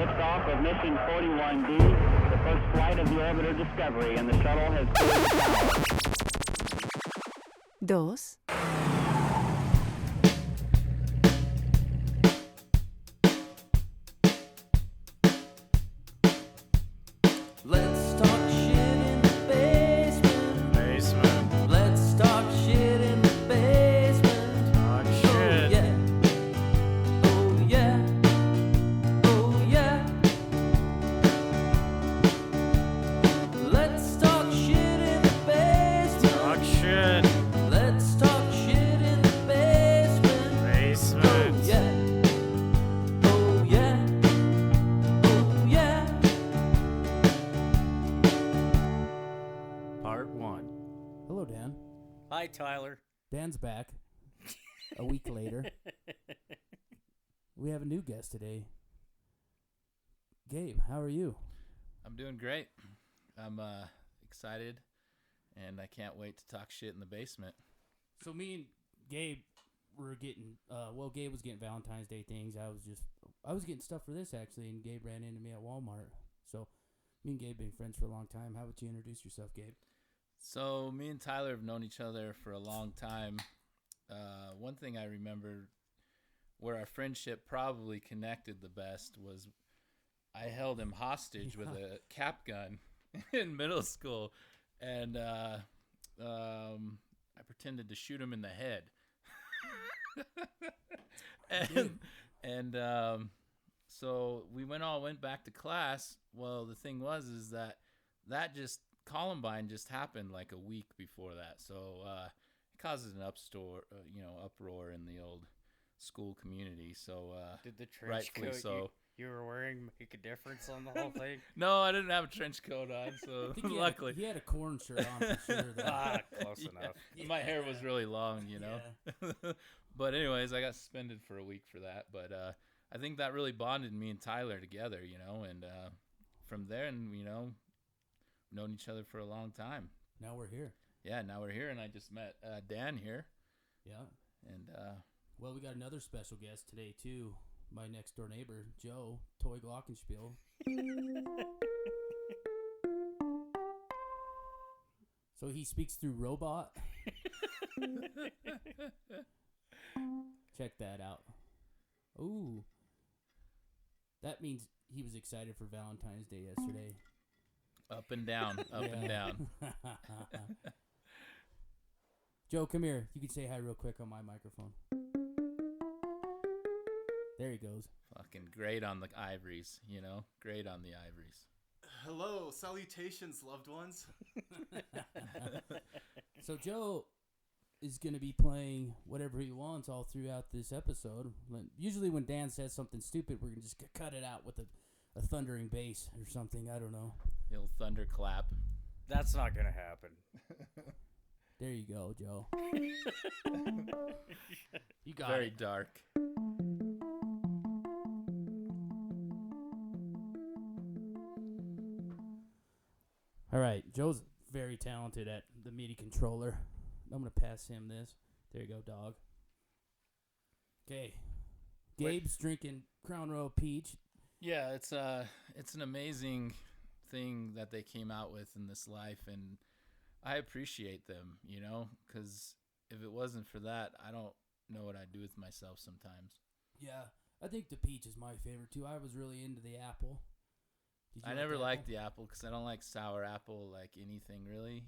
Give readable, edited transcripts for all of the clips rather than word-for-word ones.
liftoff of mission 41D, the first flight of the orbiter Discovery, and the shuttle has cleared the tower. Dos. Let's talk shit in the basement. Let's talk shit in the basement. Talk shit. Oh yeah. Oh yeah. Let's talk shit in the basement. Talk shit. Let's talk shit in the basement. Basement. Oh yeah. Oh yeah. Oh yeah. Part 1. Hello, Dan. Hi, Tyler. Dan's back a week later. We have a new guest today. Gabe, how are you? I'm doing great. I'm excited, and I can't wait to talk shit in the basement. So me and Gabe were getting, Gabe was getting Valentine's Day things. I was getting stuff for this, actually, and Gabe ran into me at Walmart. So me and Gabe been friends for a long time. How would you introduce yourself, Gabe? So me and Tyler have known each other for a long time. One thing I remember where our friendship probably connected the best was I held him hostage with a cap gun in middle school, and I pretended to shoot him in the head. So we went back to class. Well, the thing is that just Columbine just happened like a week before that, so it causes an uproar in the old school community. So Did the trench rightfully coat so. you were wearing make a difference on the whole thing? No, I didn't have a trench coat on, so I think luckily. he had a corn shirt on for sure. Though. Close enough. My hair was really long, But anyways, I got suspended for a week for that. But I think that really bonded me and Tyler together, and from there, and known each other for a long time. Now we're here. Yeah, now we're here, and I just met Dan here, Yeah. and Well, we got another special guest today, too. My next door neighbor, Joe, Toy Glockenspiel. So he speaks through robot. Check that out. Ooh. That means he was excited for Valentine's Day yesterday. up and down, and down. Joe, come here. You can say hi real quick on my microphone. There he goes. Fucking great on the ivories, great on the ivories. Hello, salutations, loved ones. So Joe is going to be playing whatever he wants all throughout this episode. Usually when Dan says something stupid, we're going to just cut it out with a thundering bass or something. I don't know. The old thunderclap. That's not gonna happen. There you go, Joe. You got Very it. dark. All right, Joe's very talented at the MIDI controller. I'm going to pass him this. There you go, dog. Okay. Gabe's drinking Crown Royal Peach. Yeah, it's an amazing thing that they came out with in this life, and I appreciate them, because if it wasn't for that, I don't know what I'd do with myself sometimes. Yeah, I think the peach is my favorite, too. I was really into the apple. Did you I like never the liked apple? the apple because I don't like sour apple like anything really,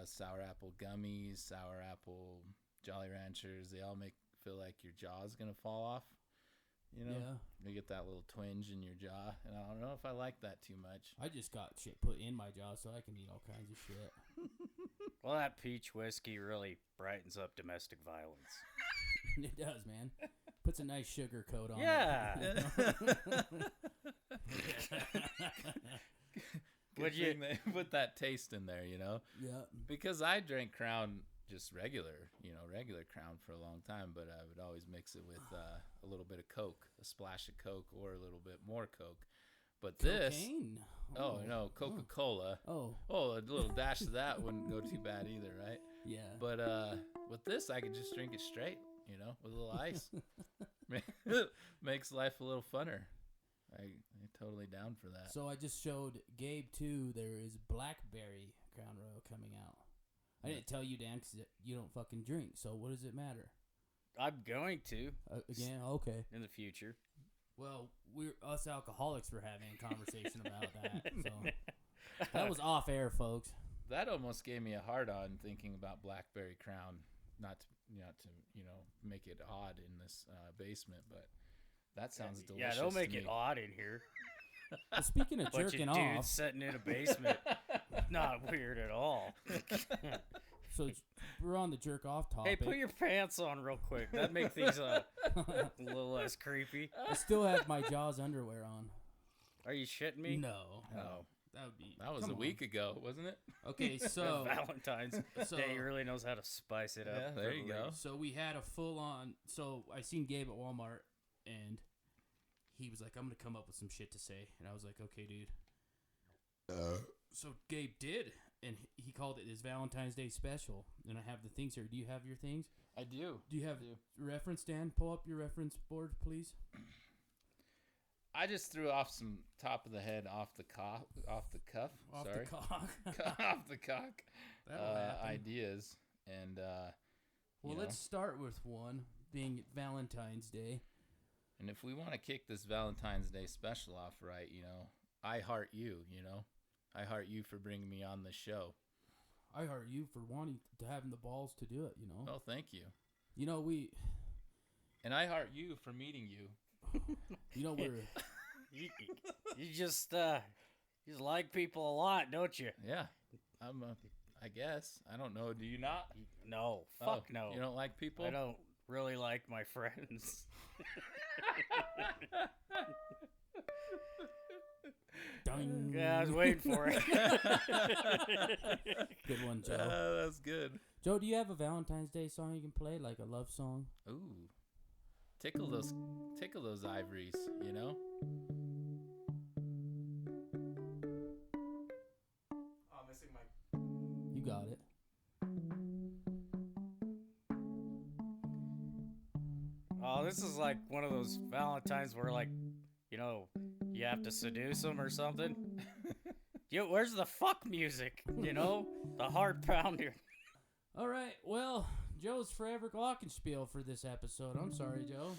sour apple gummies, sour apple Jolly Ranchers, they all feel like your jaw's going to fall off, Yeah. You get that little twinge in your jaw, and I don't know if I like that too much. I just got shit put in my jaw so I can eat all kinds of shit. Well, that peach whiskey really brightens up domestic violence. It does, man. Puts a nice sugar coat on Yeah. Good thing they put that taste in there, Yeah. Because I drank Crown just regular Crown for a long time, but I would always mix it with a little bit of Coke, a splash of Coke, or a little bit more Coke. But this, Cocaine? no, Coca-Cola. Oh. Oh, a little dash of that wouldn't go too bad either, right? Yeah. But with this, I could just drink it straight, with a little ice. Makes life a little funner. I'm totally down for that. So I just showed Gabe too. There is Blackberry Crown Royal coming out. I didn't tell you, Dan, because you don't fucking drink. So what does it matter? I'm going to Again, okay. in the future. Well, us alcoholics were having a conversation about that. So that was off air, folks. That almost gave me a hard on thinking about Blackberry Crown. Not to make it odd in this basement, but that sounds delicious. Yeah, don't make to it me. odd in here. Well, speaking of Bunch jerking of dudes off, sitting in a basement. Not weird at all. so we're on the jerk off topic. Hey, put your pants on real quick. That'd make things a little less creepy. I still have my Jaws underwear on. Are you shitting me? No. Oh, That would be. that was come a on. week ago, wasn't it? Okay, so Valentine's Day really knows how to spice it up. Yeah, there you go. So we had a full on. So I seen Gabe at Walmart, and he was like, "I'm gonna come up with some shit to say," and I was like, "Okay, dude." So Gabe did, and he called it his Valentine's Day special. And I have the things here. Do you have your things? I do. Do you have reference, Dan? Pull up your reference board, please. I just threw off some top of the head off the cuff. Off the cock. Off the cock. That'll happen. Ideas and Well, let's start with one being Valentine's Day. and if we want to kick this Valentine's Day special off right, I heart you. I heart you for bringing me on the show. I heart you for wanting to having the balls to do it. Oh, thank you. And I heart you for meeting you. we're You just like people a lot, don't you? Yeah, I guess. I don't know. Do you not? No, Oh, fuck no. You don't like people? I don't really like my friends. ding. Yeah, I was waiting for it. Good one, Joe. That's good. Joe, do you have a Valentine's Day song you can play, like a love song? Ooh, tickle those ivories. Missing my. You got it. Oh, this is like one of those Valentines where, like, you have to seduce them or something. Where's the fuck music? The heart pounder. All right. Well, Joe's forever Glockenspiel for this episode. I'm sorry, Joe.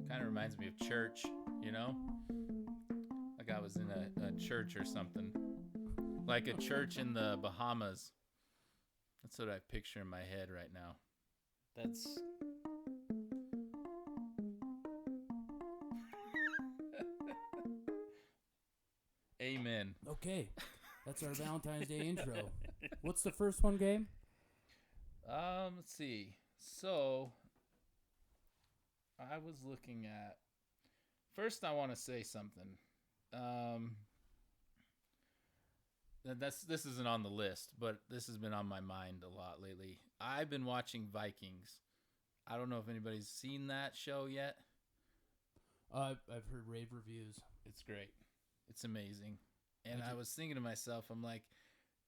Kind of reminds me of church, like I was in a church or something, like a church in the Bahamas. That's what I picture in my head right now. That's Amen. Okay. That's our Valentine's Day intro. What's the first one, Gabe? Let's see. So I was looking at. First, I want to say something. This isn't on the list, but this has been on my mind a lot lately. I've been watching Vikings. I don't know if anybody's seen that show yet. I've heard rave reviews. It's great. It's amazing. And I was thinking to myself, I'm like,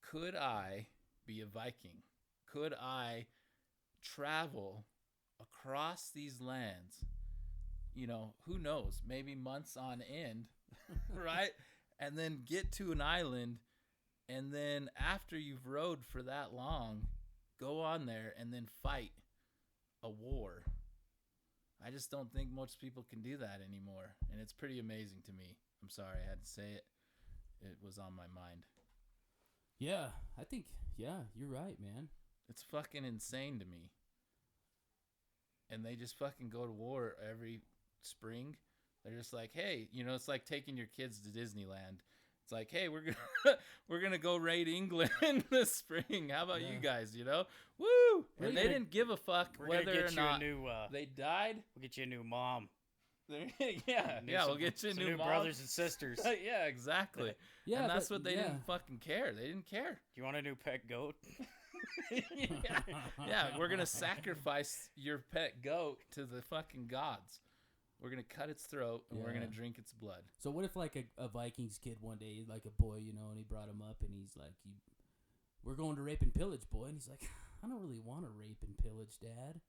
could I be a Viking? Could I travel across these lands? Who knows? Maybe months on end, right? And then get to an island, and then after you've rowed for that long, go on there and then fight a war. I just don't think most people can do that anymore, and it's pretty amazing to me. I'm sorry I had to say it. It was on my mind. Yeah, I think, you're right, man. It's fucking insane to me. And they just fucking go to war every spring. They're just like, hey, it's like taking your kids to Disneyland. It's like, hey, we're gonna go raid England this spring. How about you guys? Woo! And they didn't give a fuck whether or not they died. We'll get you a new mom. We'll get you a Some new mom. brothers and sisters. Yeah, exactly. Yeah, and that's but- what they didn't fucking care. They didn't care. Do you want a new pet goat? Yeah, we're gonna sacrifice your pet goat to the fucking gods. We're gonna cut its throat and we're gonna drink its blood. So what if like a Vikings kid one day, like a boy, and he brought him up and he's like, we're going to rape and pillage, boy. And he's like, I don't really want to rape and pillage, Dad.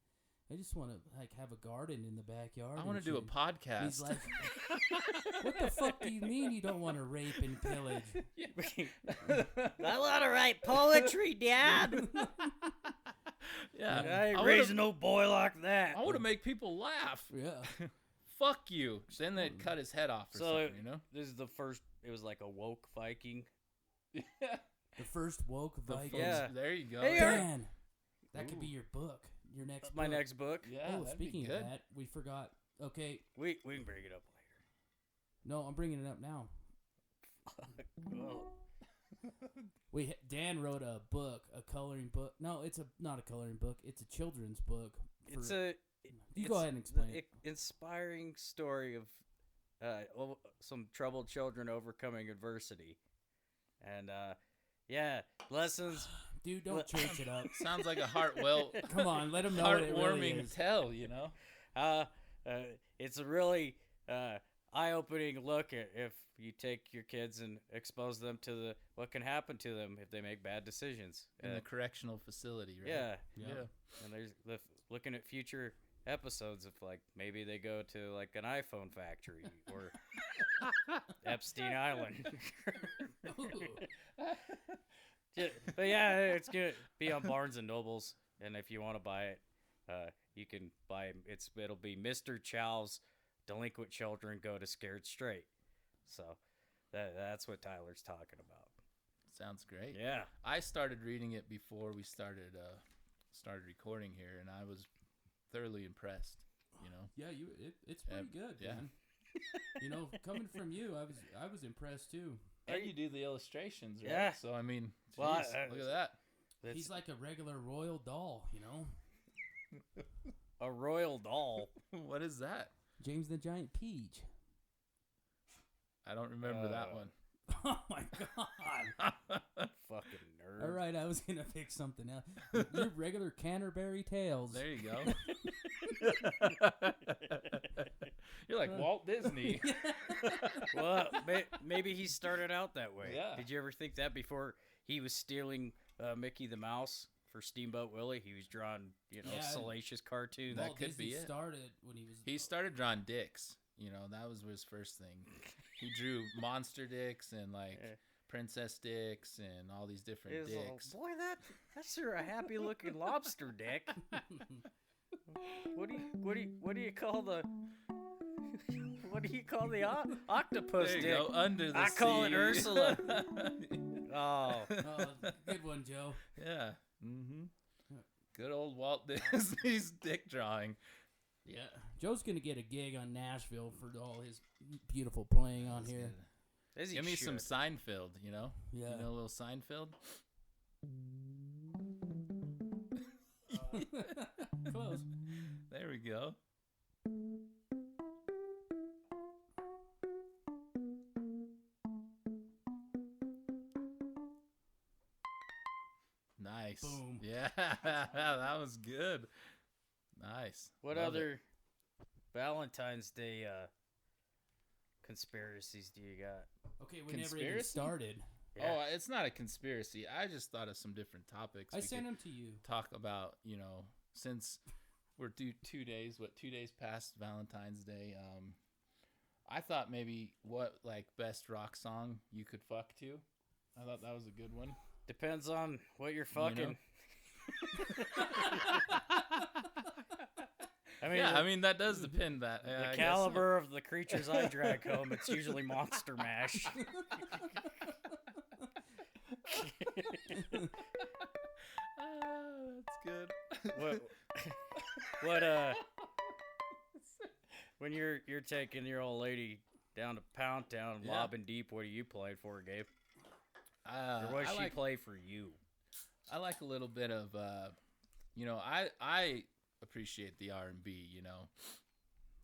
I just want to like have a garden in the backyard. I want to do a And podcast. he's like, what the fuck do you mean you don't want to rape and pillage? I want to write poetry, Dad. yeah. I ain't I raising no boy like that. want to make people laugh. Yeah. Fuck you. Then they'd cut his head off or So something, you know? this is the first. It was like a woke Viking. The first woke Viking. Yeah. There you go. Hey, Dan, that could be your book. Your next My book. next book. Yeah, Oh, that'd be speaking of good. that, we forgot. Okay, We can bring it up no, I'm bringing it up now. later. Well, Dan wrote a book, a coloring book. No, it's not a coloring book. It's a children's book. it's for- a. You it's go ahead and explain it. Inspiring story of some troubled children overcoming adversity, and yeah, lessons. Dude, don't church it up. Sounds like a Come on, let them know what it really heartwarming is. tell, you know? It's a really eye-opening look at if you take your kids and expose them to what can happen to them if they make bad decisions. In the correctional facility, right? Yeah, Yeah. and there's looking at future episodes of like maybe they go to like an iPhone factory or Epstein Island. But yeah, it's gonna be on Barnes and Nobles, and if you want to buy it, you can buy it. It'll be Mr. Chow's Delinquent Children Go to Scared Straight. So that's what Tyler's talking about. Sounds great. Yeah. I started reading it before we started recording here, and I was thoroughly impressed, you know? Yeah, it's pretty good, yeah. man. You know, coming from you, I was impressed too. And you do the illustrations, right? Yeah. So, I mean, Well, geez, look at that. He's like a regular royal doll, you know? A royal doll. What is that? James the Giant Peach. I don't remember that one. Oh my god. Fucking nerd. All right, I was going to pick something else. Your regular Canterbury Tales. There you go. You're like Walt Disney. Well, maybe he started out that way. Yeah. Did you ever think that before he was stealing Mickey the Mouse for Steamboat Willie? He was drawing, Yeah. salacious cartoons. That Walt could Disney be it. started when he was... He started drawing dicks. You know, that was his first thing. He drew monster dicks and like Yeah. princess dicks and all these different It was all, dicks. boy, that's sure a happy looking lobster dick. What do you call the octopus There you dick? go, under the I call it sea. Ursula. Oh, Oh, good one, Joe. Yeah. Mm-hmm. Good old Walt Disney's dick drawing. Yeah. Joe's going to get a gig on Nashville for all his beautiful playing on That's here. good. as he Give me some should. Seinfeld, you know? Yeah. You know a little Seinfeld? Close. There we go. Nice. Boom. Yeah, that was good. Nice. What Love other it. Valentine's Day conspiracies do you got? Okay, we never even Conspiracy? started. Yeah. Oh, it's not a conspiracy. I just thought of some different topics. I we sent could them to you. talk about, you know, since we're 2 days past Valentine's Day. I thought maybe what like best rock song you could fuck to. I thought that was a good one. Depends on what you're fucking. I mean, Yeah, I mean that does depend. That the I guess so. caliber of the creatures I drag home, it's usually Monster Mash. That's good. what when you're taking your old lady down to Pound Town, Yeah. lobbing deep, what are you playing for, Gabe? Or what does she play for you? I like a little bit of, you know, I appreciate the R&B. You know,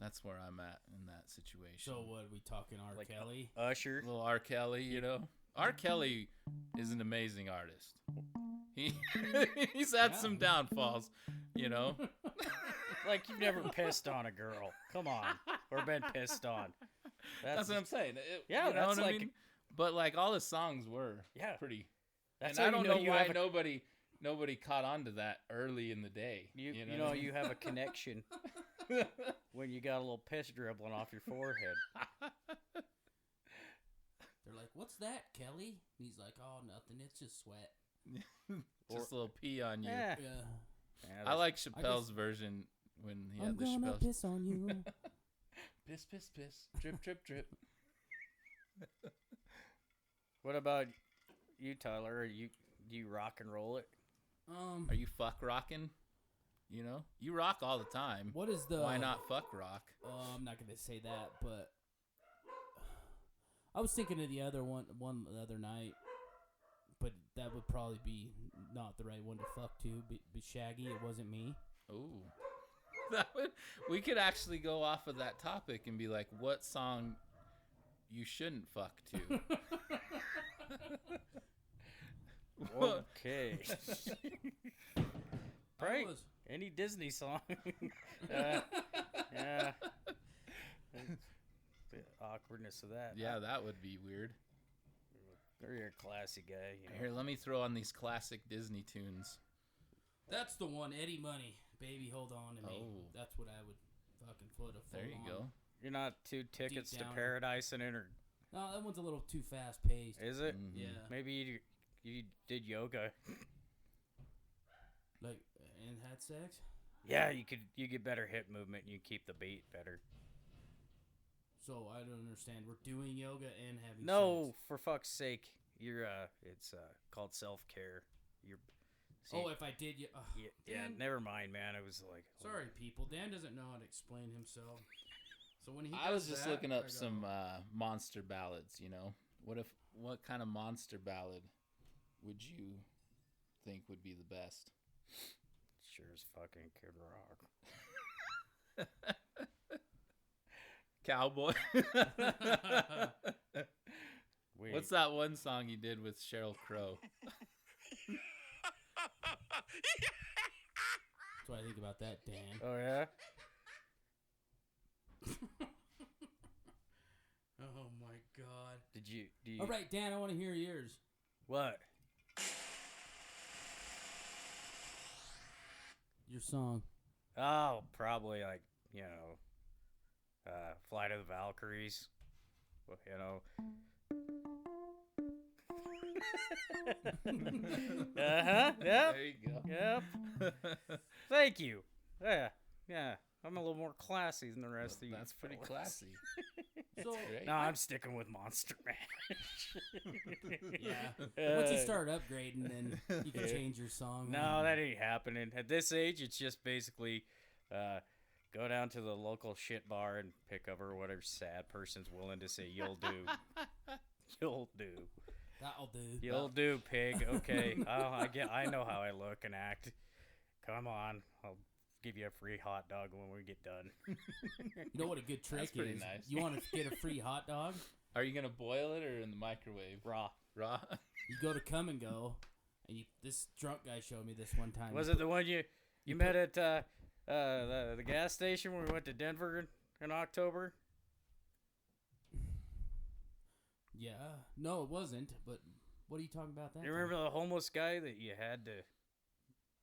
that's where I'm at in that situation. So what are we talking, R. Like, Kelly? Usher. Little R. Kelly, you know. R. Kelly is an amazing artist. He's had some downfalls, you know. Like you've never pissed on a girl. Come on. Or been pissed on. That's what I'm saying. Yeah, you know that's what I like- mean? But like all his songs were Yeah. pretty That's and how I you don't know know you why have a, nobody caught on to that early in the day. you know you have a connection when you got a little piss dribbling off your forehead. They're like, "What's that, Kelly?" And he's like, "Oh, nothing. It's just sweat." Just a little pee on you. Yeah. Yeah. Yeah, I like I Chappelle's guess- version when he I'm had the gonna Chappelle. piss on you. Piss, piss, piss. Drip, drip, drip. What about you, Tyler? Do you rock and roll it? Are you fuck rocking? You know, you rock all the time. What is the? Why not fuck rock? I'm not gonna say that, but I was thinking of the other one the other night, but that would probably be not the right one to fuck to. Be Shaggy. It wasn't me. Ooh. We could actually go off of that topic and be like, what song you shouldn't fuck to? Okay. Right. was- Any Disney song. Yeah. The awkwardness of that. Yeah, that would be weird. You're a classy guy. You know. Here, let me throw on these classic Disney tunes. That's the one. Eddie Money. Baby, hold on to me. Oh. That's what I would fucking put a full There you on. go. You're not two tickets to down. paradise in it, or No, that one's a little too fast paced. is it? Mhm. Yeah. Maybe you did yoga. Like, and had sex? Yeah, you get better hip movement and you keep the beat better. So I don't understand. We're doing yoga and having No, sex. for fuck's sake. You're it's called self-care. You're see, Oh, if I did, yeah, Dan, never mind, man. It was like Sorry, people. Dan doesn't know how to explain himself. So when he I was does just that, looking I up go, some monster ballads, you know. What kind of monster ballad would you think would be the best? Sure as fucking Kid Rock. Cowboy. Wait, What's that one song you did with Sheryl Crow? That's what I think about that, Dan. Oh yeah. Oh my God. Do you? All right, Dan, I want to hear yours. What? Your song. Oh, probably like Flight of the Valkyries. Well, Yep. There you go. Yep. Thank you. Yeah. I'm a little more classy than the rest of you. That's pretty fellas. classy. So, Great. No, I'm sticking with Monster Mash. yeah. Once you start upgrading, then you can change your song. No, that ain't happening. At this age, it's just basically go down to the local shit bar and pick up or whatever sad person's willing to say, you'll do. You'll do. That'll do. You'll do, pig. Okay. I know how I look and act. Come on. I'll give you a free hot dog when we get done. You know what a good trick That's pretty is? nice. You want to get a free hot dog? Are you gonna boil it or in the microwave? Raw. Raw. You go to Come and Go, and this drunk guy showed me this one time. Was it the one you met at the gas station when we went to Denver in October? Yeah. No, it wasn't. But what are you talking about? That You remember the homeless guy that you had to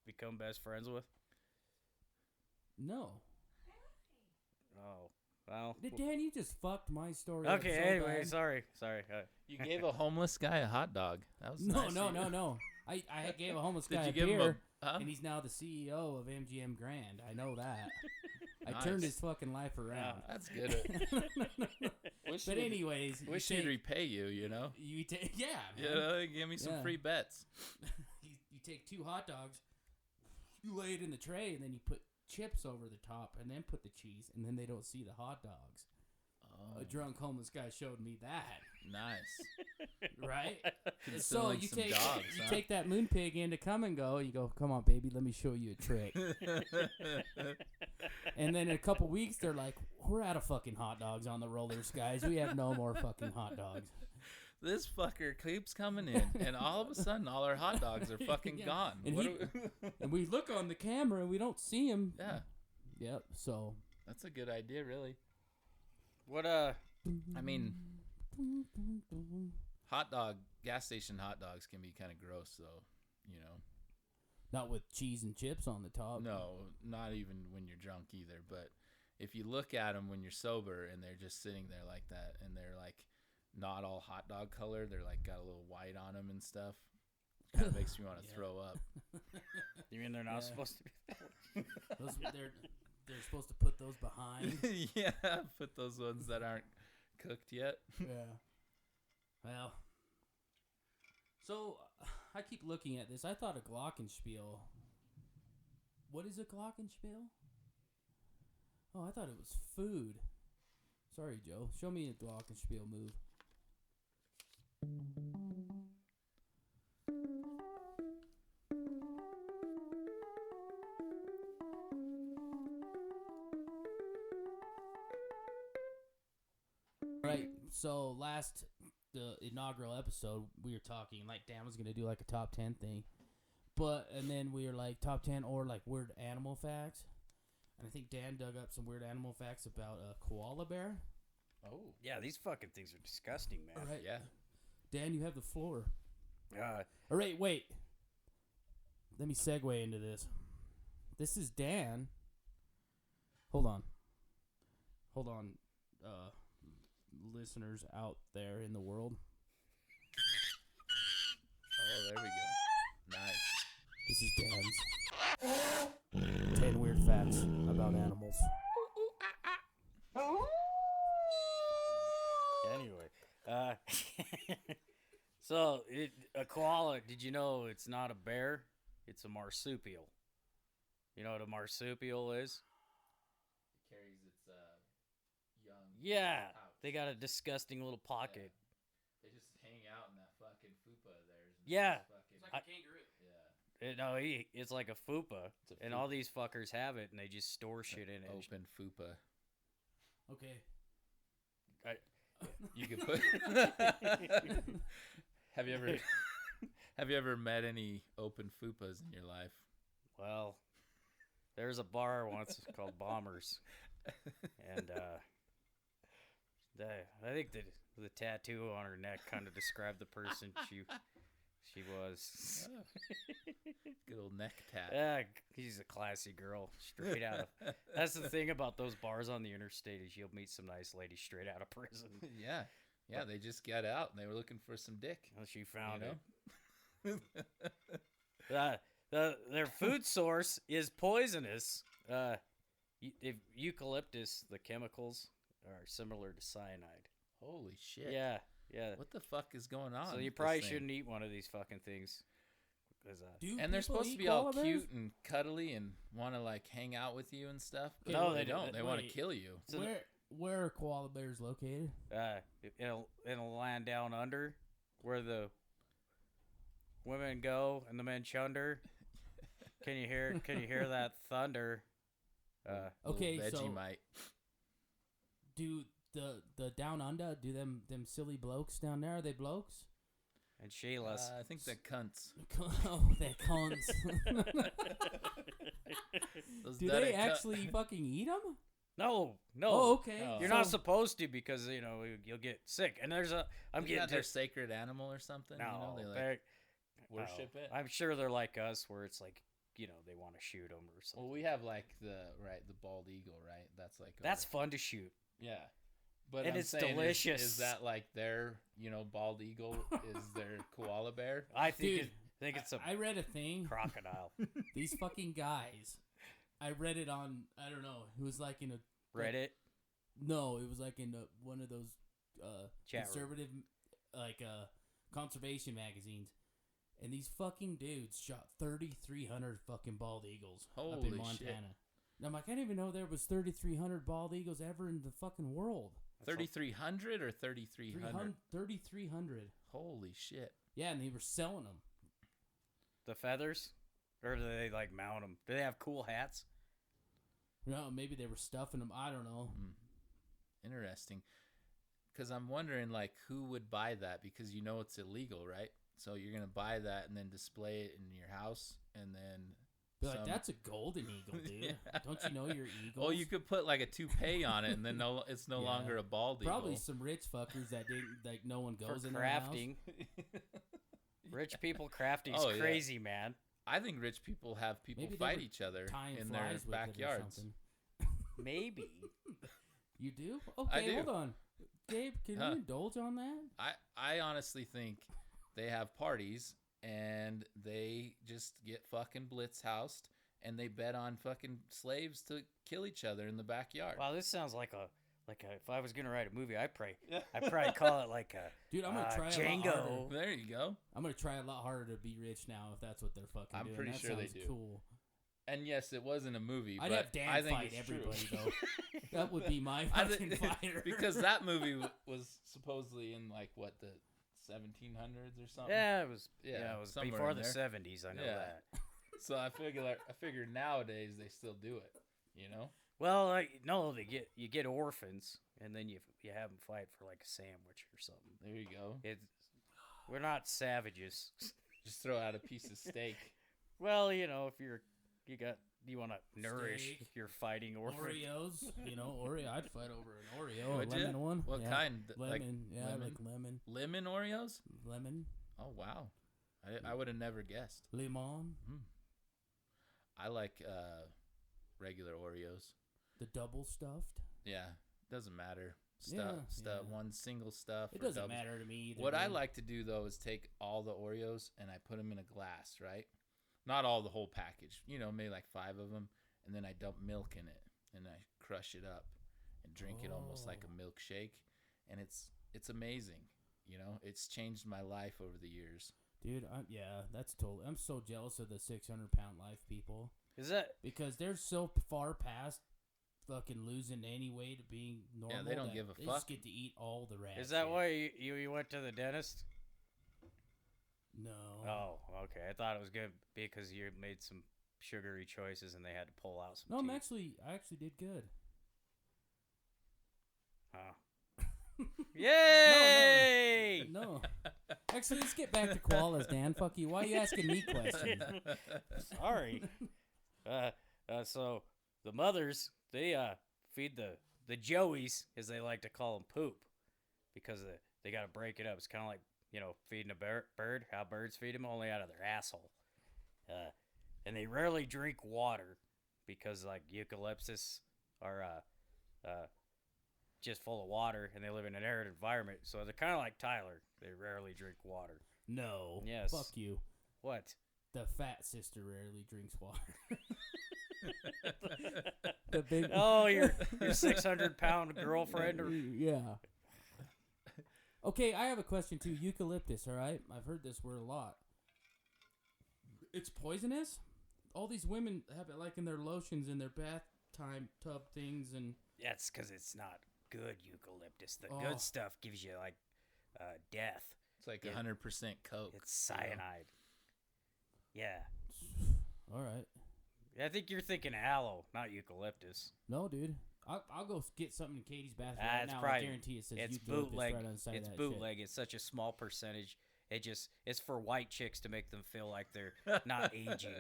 become best friends with? No. Oh, well. Dan, you just fucked my story. up Okay. so Anyway, bad. sorry. You gave a homeless guy a hot dog. That was No, nice no, of no, you. no. I gave a homeless Did guy you a give beer, him a? Huh? and he's now the CEO of MGM Grand. I know that. I Nice. turned his fucking life around. That's good. Wish But he'd- anyways, wish you he'd take, repay you. You know. you take yeah, man. You know, give me some Yeah. free bets. You take 2 hot dogs, you lay it in the tray, and then you put chips over the top, and then put the cheese, and then they don't see the hot dogs. Oh, A drunk homeless guy showed me that, nice. right? so Concealing you some take dogs, you huh? take that moon pig in to Come and Go. You go, come on, baby, let me show you a trick. And then in a couple weeks, they're like, we're out of fucking hot dogs on the rollers, guys. We have no more fucking hot dogs. This fucker keeps coming in, and all of a sudden, all our hot dogs are fucking Yeah. gone. And What he- do we- And we look on the camera and we don't see him. yeah, Yep. So. that's a good idea, really. What I mean, gas station hot dogs can be kind of gross though, you know. Not with cheese and chips on the top. No, not even when you're drunk either. But if you look at them when you're sober and they're just sitting there like that, and they're like not all hot dog color, they're like got a little white on them and stuff. Kind of makes me want to throw up. You mean they're not supposed to be? They're supposed to put those behind. Yeah, put those ones that aren't cooked yet. Yeah. Well, so I keep looking at this. I thought a Glockenspiel. What is a Glockenspiel? Oh, I thought it was food. Sorry, Joe. Show me a Glockenspiel move. Right. So the inaugural episode, we were talking like Dan was gonna do like a top 10 thing, and then we were like top 10 or like weird animal facts, and I think Dan dug up some weird animal facts about a koala bear. Oh, Yeah, these fucking things are disgusting, man. All right. yeah. Dan, you have the floor. Uh, All right, wait. Let me segue into this. This is Dan. Hold on. Listeners out there in the world. Oh, there we go. Nice. This is Dan's 10 weird facts about animals. anyway, so a koala. Did you know it's not a bear? It's a marsupial. You know what a marsupial is? It carries its young. Yeah, pouch. they got a disgusting little pocket. They just hang out in that fucking fupa of theirs. Yeah. It's like a kangaroo. Yeah. It's like a fupa, It's a and fupa. all these fuckers have it, and they just store shit in it. Open fupa. Okay. You could put. Have you ever met any open fupas in your life? Well, there's a bar once called Bombers, and I think the tattoo on her neck kind of described the person she was. Good old neck tat. Yeah, she's a classy girl, straight out of. That's the thing about those bars on the interstate is you'll meet some nice ladies straight out of prison. Yeah, they just got out and they were looking for some dick. Well, she found You it. Their food source is poisonous. Eucalyptus, the chemicals are similar to cyanide. Holy shit. Yeah. What the fuck is going on? So you with probably this thing? shouldn't eat one of these fucking things. Because And they're supposed to be all cute and cuddly and want to like hang out with you and stuff. But No, they they don't. don't. They want to Wait. kill you. So Where are koala bears located? in a land down under where the women go and the men chunder. Can you hear that thunder? Okay, Little so Vegemite. do the down under, do them silly blokes down there, are they blokes? And Sheila's. I think they're cunts. Oh, they're cons. Those Do dirty they actually fucking eat them? No. Oh, okay. No. You're not supposed to because you'll get sick. And there's I'm Isn't getting that their sacred animal or something? no. You know, they they're- like worship no. it. I'm sure they're like us, where it's like they want to shoot them or something. Well, we have like the bald eagle, right? That's like That's fun to shoot. yeah. But And I'm it's saying, delicious. Is that like their bald eagle is their koala bear? I think Dude, think it's a I read a thing. crocodile. These fucking guys. I read it on, I don't know. It was like in a Reddit. No, it was like in one of those Chat room. conservative, conservation magazines. And these fucking dudes shot 3,300 fucking bald eagles up Holy in shit. Montana. And I'm like, I didn't even know there was 3,300 bald eagles ever in the fucking world. 3,300 or 3,300? 3,300. Holy shit! Yeah, and they were selling them. The feathers, or do they like mount them? Do they have cool hats? No, maybe they were stuffing them. I don't know. Interesting. Because I'm wondering, like, who would buy that? Because it's illegal, right? So you're gonna buy that and then display it in your house, and then Be like, that's a golden eagle, dude. Yeah. Don't you know your eagles? Oh, you could put like a toupee on it, and then it's no Yeah. longer a bald Probably eagle. some rich fuckers that didn't like. No one goes For in their house. crafting. Rich people crafting's Oh, yeah. crazy, man. I think rich people have people Maybe they fight were each other Tying in their flies with it or backyards. something. Maybe. You do? Okay, do. hold on. Gabe, can Huh. you indulge on that? I honestly think they have parties and they just get fucking blitzhoused and they bet on fucking slaves to kill each other in the backyard. Wow, this sounds like a if I was gonna write a movie, I'd probably call it like a Dude, I'm gonna try a lot Django. harder. There you go. I'm gonna try a lot harder to be rich now if that's what they're fucking I'm doing. pretty That sure they sounds do. Cool. And yes, it wasn't a movie, I'd but have Dan I think fight it's everybody true. though. That would be my I fucking think- fighter. because that movie was supposedly in like what, the 1700s or something. Yeah, it was. Yeah, Yeah, it was somewhere before in the there. 70s. I know Yeah. that. So I figured nowadays they still do it. You know. Well, no, you get orphans, and then you have them fight for like a sandwich or something. There you go. We're not savages. Just throw out a piece of steak. Well, if you want to nourish Steak. your fighting orphan. Oreos, Oreo. I'd fight over an Oreo, Would a ya? lemon one. What Yeah. kind? Lemon. Like yeah, I lemon? like lemon. Lemon Oreos? Lemon. Oh wow, I would have never guessed. Limon. I like regular Oreos. The double stuffed. Yeah, doesn't matter. Yeah, Stuff. yeah. One single stuff. It or doesn't double. matter to me either. What I dude. like to do though is take all the Oreos and I put them in a glass, right? Not all the whole package. Maybe like 5 of them, and then I dump milk in it and I crush it up and drink it almost like a milkshake, and it's amazing. It's changed my life over the years. Dude, that's totally. I'm so jealous of the 600-pound life people Is that? because they're so far past fucking losing any weight to being normal. they don't that give a they fuck. just get to eat all the rats. Is that why you went to the dentist? No. Oh, okay. I thought it was good because you made some sugary choices and they had to pull out some. No, teeth. I actually did good. Oh. Yay! No. Actually, let's get back to koalas, Dan. Fuck you. Why are you asking me questions? Sorry. So the mothers they feed the joeys, as they like to call them, poop because they got to break it up. It's kind of like feeding a bird. How birds feed them, only out of their asshole. And they rarely drink water because like eucalyptus are just full of water, and they live in an arid environment. So they're kind of like Tyler. They rarely drink water. No. Yes. Fuck you. What? The fat sister rarely drinks water. The big. Oh, your 600-pound girlfriend? Or... Yeah. Okay, I have a question too. Eucalyptus, all right? I've heard this word a lot. It's poisonous? All these women have it like in their lotions in their bath time tub things and... That's because it's not good eucalyptus. The Oh. good stuff gives you, like, death. It's like Yeah. 100% Coke. It's cyanide. Yeah. All right. I think you're thinking aloe, not eucalyptus. No, dude. I'll go get something in Katie's bathroom Ah, right it's now. probably- I guarantee it says It's eucalyptus bootleg. right on the side It's of that bootleg. It's such a small percentage. It's for white chicks to make them feel like they're not aging.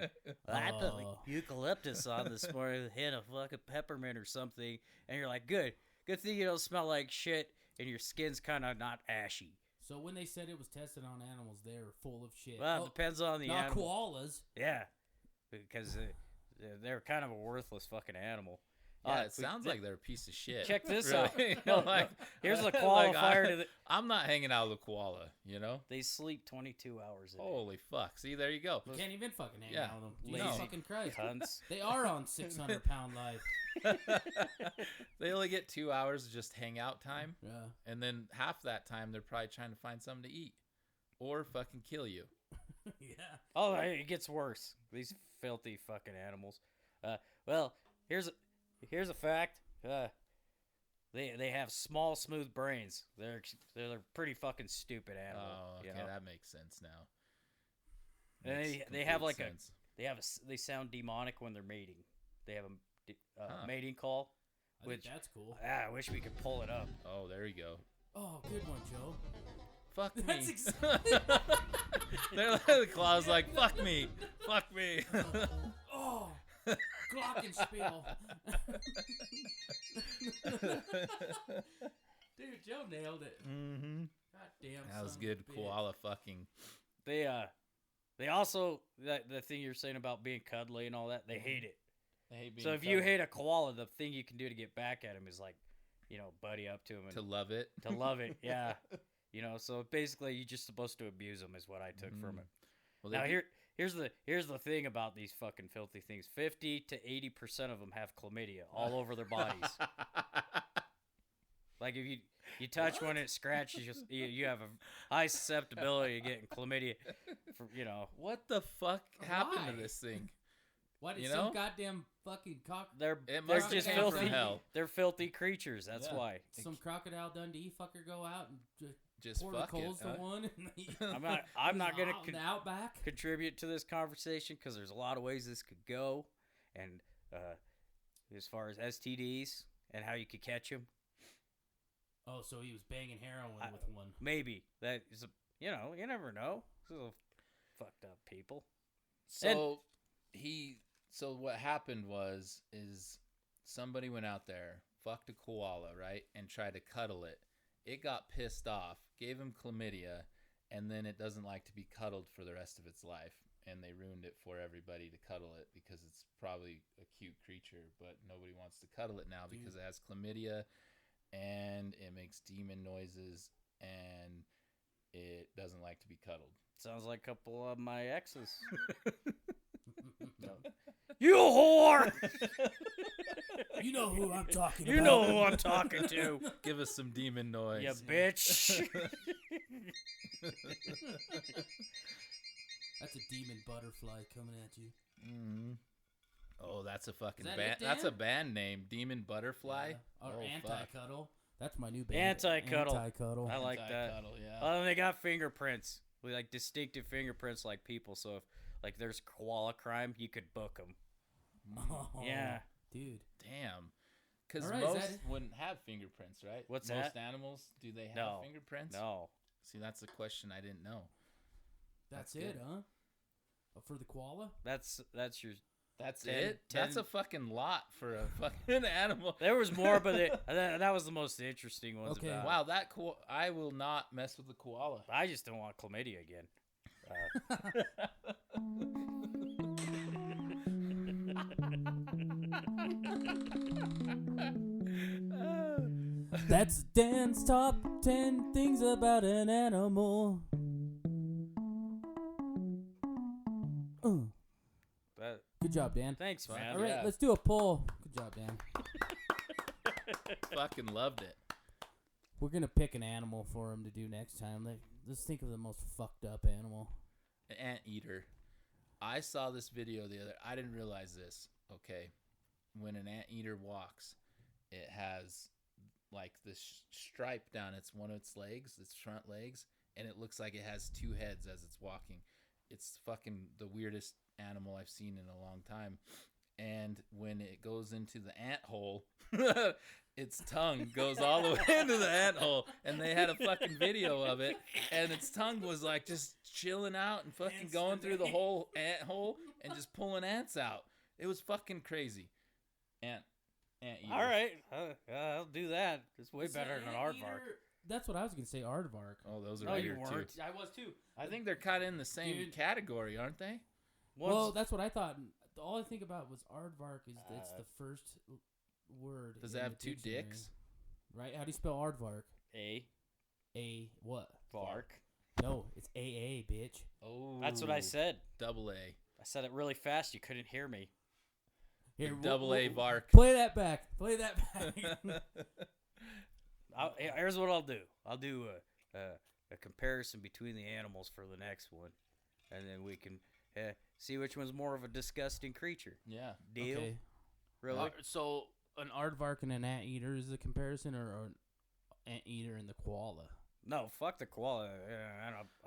Well, I put like Oh. eucalyptus on this morning, with a hint of fucking peppermint or something, and you're like, good thing you don't smell like shit, and your skin's kind of not ashy. shit. So when they said it was tested on animals, they're full of shit. Well, it depends on the not animal. koalas. Yeah, because they're kind of a worthless fucking animal. Yeah, it sounds like they're a piece of shit. Check this Really. out. No, Like, here's the like, qualifier to the. I'm not hanging out with a koala, They sleep 22 hours a day. Holy fuck. See, there you go. You can't even fucking hang Yeah. out with them. Lazy Jesus fucking Christ. cunts. They are on 600-pound life. They only get 2 hours of just hang out time, Yeah. and then half that time they're probably trying to find something to eat or fucking kill you. Yeah. Oh, it gets worse. These filthy fucking animals. Well, here's a fact. They have small, smooth brains. They're pretty fucking stupid animal. Oh, okay, you know? that makes sense now. And Makes they have complete like sense. they sound demonic when they're mating. They have a Huh. mating call. I Which think that's cool. I wish we could pull it up. Oh, there you go. Oh, good one, Joe. Fuck me. That's exactly. The claw's like, fuck me. Fuck me. Oh, Glockenspiel. Dude, Joe nailed it. Mm-hmm. God damn. That was son of a good. bitch. Koala fucking. They also the thing you're saying about being cuddly and all that, they hate it. They hate being So if you cuddled. hate a koala, the thing you can do to get back at him is like, buddy up to him and To love it. to love it. Yeah. So basically you're just supposed to abuse them is what I took from it. Well, Now they- here's the thing about these fucking filthy things. 50 to 80% of them have chlamydia all over their bodies. Like if you touch one and it scratches, you have a high susceptibility to getting chlamydia. What the fuck happened to Why? this thing? Why did You some know? goddamn fucking They're It they're must have just came filthy. from hell. They're filthy creatures. That's Yeah. why. some crocodile Dundee fucker go out and Just pour the fuck coals it. to huh? one? And I'm not gonna out in the outback. contribute to this conversation because there's a lot of ways this could go, and as far as STDs and how you could catch them, Oh, so he was banging heroin with one. maybe that is you never know. This is fucked up people. So what happened is somebody went out there, fucked a koala, right, and tried to cuddle it. It got pissed off, gave him chlamydia, and then it doesn't like to be cuddled for the rest of its life. And they ruined it for everybody to cuddle it because it's probably a cute creature, but nobody wants to cuddle it now because it has chlamydia and it makes demon noises and it doesn't like to be cuddled. Sounds like a couple of my exes. You whore! You know who I'm talking You about. know who I'm talking to. Give us some demon noise. You bitch. That's a demon butterfly coming at you. Mm. Oh, that's a fucking Is that band. it, That's a Dan? band name, Demon Butterfly. Yeah. Or Oh, anti-cuddle. That's my new band. Anti-cuddle. Anti-cuddle. I like that. Anti-cuddle, yeah. And they got fingerprints. We like distinctive fingerprints like people. So if like there's koala crime, you could book them. Oh, Yeah. dude. Damn. Because All right, is most that- wouldn't have fingerprints, right? What's most that? animals, do they have No. fingerprints? No. See, that's a question I didn't know. That's That's it, good. huh? For the koala? That's your. That's 10 it? That's a fucking lot for a fucking animal. There was more, but that was the most interesting ones. Okay. About. Wow, I will not mess with the koala. I just don't want chlamydia again. That's Dan's top 10 things about an animal. That, Good job, Dan. thanks, man. All right, Yeah. let's do a poll. Good job, Dan. Fucking loved it. We're going to pick an animal for him to do next time. Let's think of the most fucked up animal. An anteater. I saw this video I didn't realize this. Okay. When an anteater walks, it has like this stripe down one of its legs, its front legs, and it looks like it has two heads as it's walking. It's fucking the weirdest animal I've seen in a long time. And when it goes into the ant hole, its tongue goes all the way into the ant hole. And they had a fucking video of it. And its tongue was like just chilling out and fucking going through the whole ant hole and just pulling ants out. It was fucking crazy. Ant eater. All right, I'll do that. It's way better than an aardvark. That's what I was going to say, aardvark. Oh, those are No, you weird too. weren't. I was too. I think they're kind of in the same Dude. category, aren't they? Well, that's what I thought. All I think about was aardvark is it's the first word. Does in it the have two dictionary. dicks? Right? How do you spell aardvark? A A what? vark. No, it's AA, bitch. Oh, That's what I said. Double A. I said it really fast. You couldn't hear me. Here, Double A vark. Play that back. Play that back. Here's what I'll do. I'll do a comparison between the animals for the next one, and then we can see which one's more of a disgusting creature. Yeah. Deal? Okay. Really? So an aardvark and an anteater is the comparison, or an anteater and the koala? No, fuck the koala.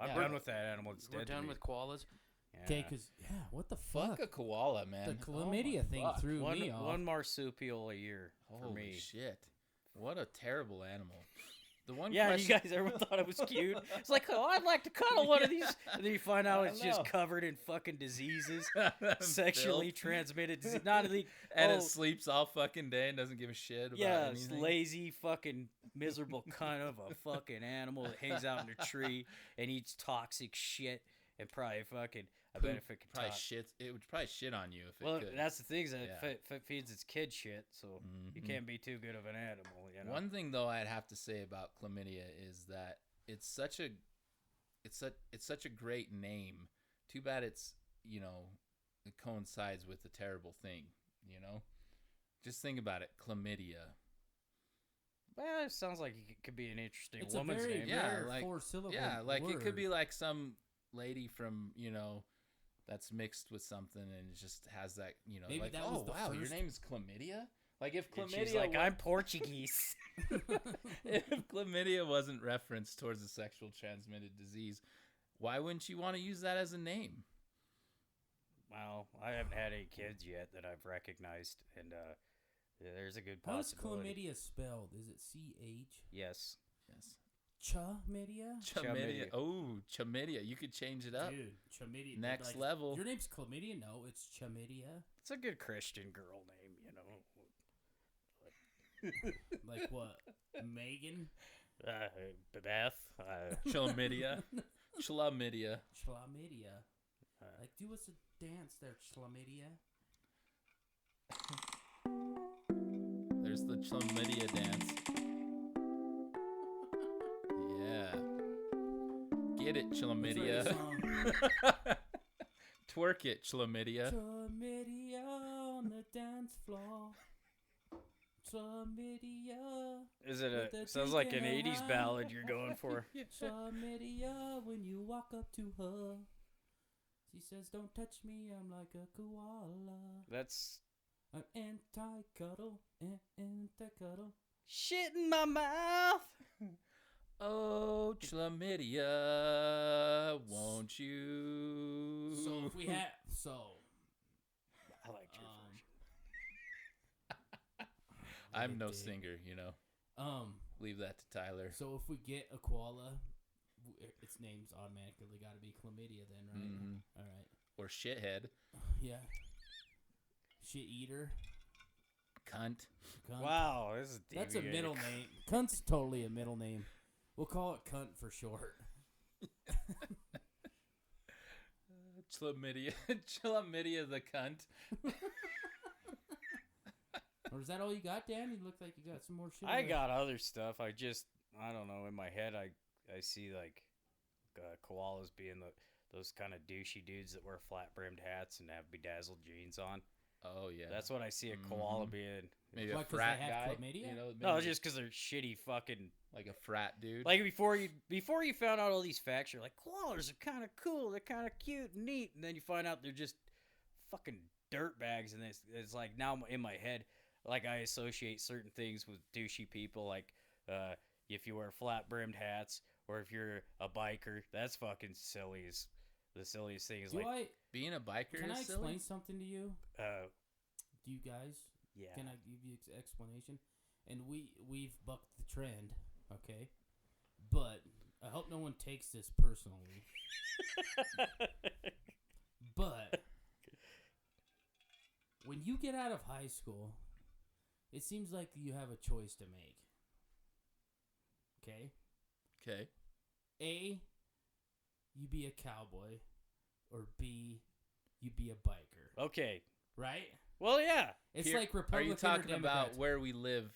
I'm Yeah. done with that animal. It's We're dead to done me. with koalas. Yeah. Okay, because what the fuck? Fuck a koala, man. The chlamydia Oh my thing fuck. threw me off. one marsupial a year for Holy me. shit. What a terrible animal. The one Yeah, question, you guys ever thought it was cute? It's like, oh, I'd like to cuddle one of these. And then you find out I it's just know. covered in fucking diseases, sexually Filth. transmitted disease. Not the and oh, it sleeps all fucking day and doesn't give a shit about yeah, it's anything. lazy fucking miserable cunt of a fucking animal that hangs out in a tree and eats toxic shit and probably fucking. I bet if it could probably talk. it would probably shit on you if Well, it could. that's the thing is that Yeah. it feeds its kid shit, so you Mhm. can't be too good of an animal, you know. One thing though I'd have to say about chlamydia is that it's such a great name. Too bad it's, you know, it coincides with a terrible thing, you know? Just think about it, chlamydia. Well, it sounds like it could be an interesting It's woman's a very name. Yeah, rare like- 4-syllable Yeah, like it could word. be like some lady from, you know, that's mixed with something and it just has that, you know, Maybe like, that was oh the wow, your first- name's chlamydia? Like if And chlamydia she's like, wa- I'm Portuguese. if chlamydia wasn't referenced towards a sexual transmitted disease, why wouldn't you want to use that as a name? Well, I haven't had any kids yet that I've recognized, and yeah, there's a good How's possibility. chlamydia spelled? Is it CH? Yes. Yes. Chlamydia? Chlamydia. Oh, chlamydia. You could change it up. Dude, chlamydia. Next like, level. Your name's chlamydia? No, it's chlamydia. It's a good Christian girl name, you know. Like what? Megan? Beth. Chlamydia. Chlamydia. Chlamydia. Like, do us a dance there, chlamydia. There's the chlamydia dance. Yeah. Get it, chlamydia. That's right, song. Twerk it, chlamydia. Chlamydia on the dance floor. Chlamydia. Is it With the a? Sounds like drink an in her 80s hand. ballad you're going for. Chlamydia when you walk up to her. She says, don't touch me, I'm like a koala. That's I'm anti-cuddle, anti-cuddle. shit in my mouth. Oh, chlamydia, won't you? So if we have, I liked your version. I'm no dig. singer, you know. Leave that to Tyler. So if we get a koala, its name's automatically got to be chlamydia then, right? Mhm. All right. Or shithead. Yeah. Shit eater. Cunt. Cunt. Wow, this is That's a deviating. middle name. Cunt's totally a middle name. We'll call it cunt for short. Chlamydia. Chlamydia the cunt. Or is that all you got, Dan? You look like you got some more shit. I in there. got other stuff. I don't know. In my head, I see like koalas being those kind of douchey dudes that wear flat brimmed hats and have bedazzled jeans on. Oh, yeah. That's what I see a koala Mhm. being. Maybe Why, a 'cause they frat have guy. chlamydia? You know, No, maybe just because they're shitty fucking. like a frat dude. Like before you found out all these facts, you're like, koalas are kind of cool. They're kind of cute and neat. And then you find out they're just fucking dirt bags. And it's like now in my head, like I associate certain things with douchey people. Like if you wear flat brimmed hats or if you're a biker, that's fucking silly. The silliest thing is Do like, I? Being a biker Can I is explain silly. something to you? Do you guys? yeah. Can I give you explanation? And we've bucked the trend, okay? But I hope no one takes this personally. But when you get out of high school, it seems like you have a choice to make. Okay? Okay. A, you be a cowboy, or B, you be a biker, Okay. right? Well, yeah. It's Here- like Are Republican you talking or about Democrats. where we live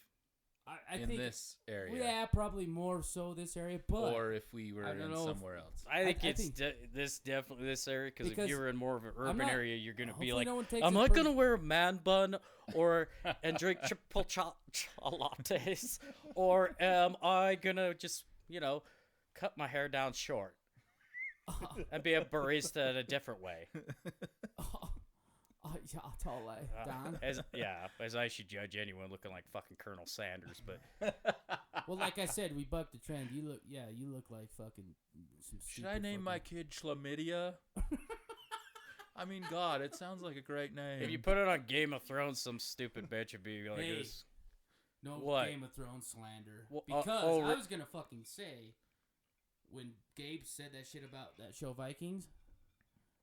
I in think, this area? yeah, probably more so this area, but Or if we were I don't in know if- somewhere else? I think I it's think- definitely this area because if Because you were in more of an urban not- area, you're gonna be hopefully like, no one takes am it I gonna wear a man bun or and drink triple lattes, or am I gonna just cut my hair down short and be a barista in a different way? Yeah, totally, Don. As I should judge anyone looking like fucking Colonel Sanders, but Well, like I said, we bucked the trend. You look like fucking. Some Should I name my kid Chlamydia? I mean, God, it sounds like a great name. if you put it on Game of Thrones, some stupid bitch would be like Hey. this. No What? Game of Thrones slander. Well, Because oh, I was gonna fucking say, when Gabe said that shit about that show Vikings,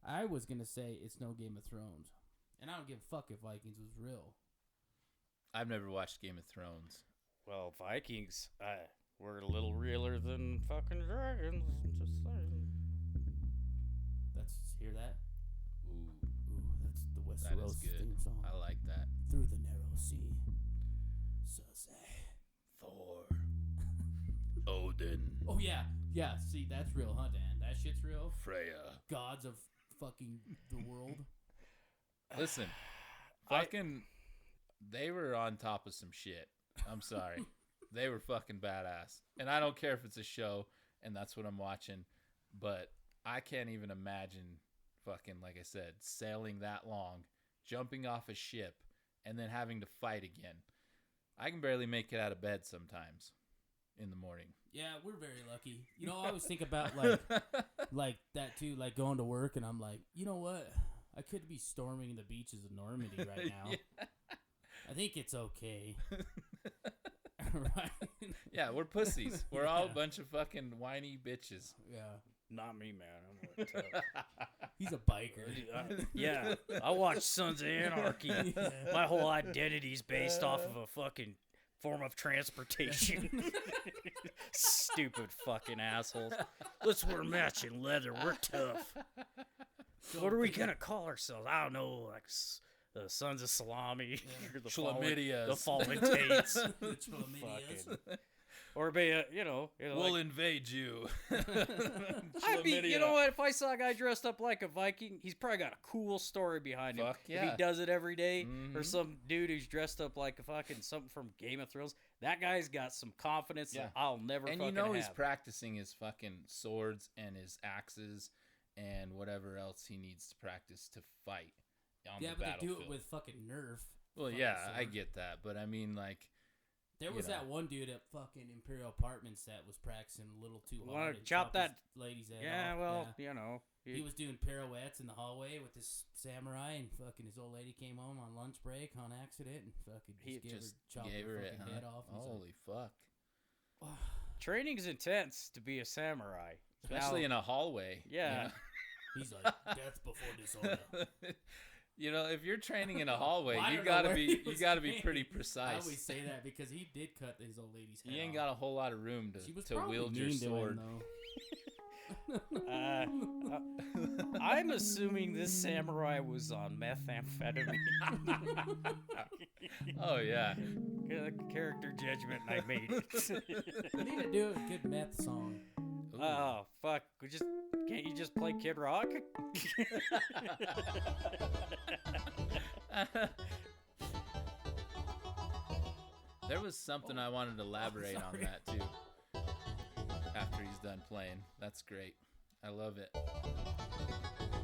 I was gonna say it's no Game of Thrones, and I don't give a fuck if Vikings was real. I've never watched Game of Thrones. Well, Vikings, were a little realer than fucking dragons. Just saying. That's hear that? Ooh, Ooh, that's the that is Westeros good. theme song. I like that. Through the narrow sea. Thor. Odin. Oh yeah, yeah. See, that's real, huh, Dan? That shit's real. Freya. Gods of fucking the world. Listen, fucking, they were on top of some shit. I'm sorry. They were fucking badass. And I don't care if it's a show and that's what I'm watching, but I can't even imagine fucking, like I said, sailing that long, jumping off a ship, and then having to fight again. I can barely make it out of bed sometimes in the morning. Yeah, we're very lucky. You know, I always think about like that too, like going to work, and I'm like, you know what? I could be storming the beaches of Normandy right now. Yeah. I think it's okay. Right? Yeah, we're pussies. We're all a bunch of fucking whiny bitches. Yeah. Not me, man. I'm really tough. He's a biker. Yeah, I watch Sons of Anarchy. My whole identity's based off of a fucking form of transportation. Stupid fucking assholes. Let's wear matching leather. We're tough. What are we gonna call ourselves? I don't know, like the Sons of Salami, or the Chlamydias. Fallen Tates, The Chlamydias. Fucking- or be We'll like, invade you. I'd be, you know what? If I saw a guy dressed up like a Viking, he's probably got a cool story behind him. Fuck If yeah. he does it every day, or Mhm. some dude who's dressed up like a fucking something from Game of Thrones, that guy's got some confidence Yeah. that I'll never. And fucking you know he's have. practicing his fucking swords and his axes and whatever else he needs to practice to fight on Yeah, the but they battlefield. do it with fucking Nerf. Well, fucking yeah, I sword. get that, but I mean, like, There you was know. that one dude at fucking Imperial Apartments that was practicing a little too Wanna hard. and chop chopped that- his lady's head Yeah, off. well, Yeah. you know, He was doing pirouettes in the hallway with this samurai, and fucking his old lady came home on lunch break on accident, and fucking he just just chopped gave her her it, fucking huh? head off. And Holy fuck. training's intense to be a samurai, Especially Now- in a hallway. Yeah. he's like, death before dishonor. You know, if you're training in a hallway, Well, I you don't know gotta where be he you was gotta be training. pretty I precise. always say that because he did cut his old lady's head You ain't off. got a whole lot of room She was to probably wield your mean to him, sword. though. I'm assuming this samurai was on methamphetamine. Oh yeah. Character judgment, I made it. We need to do a good meth song. Ooh. Oh fuck! Can't you just play Kid Rock? There was something I wanted to elaborate on sorry. that too. After he's done playing. That's great. I love it.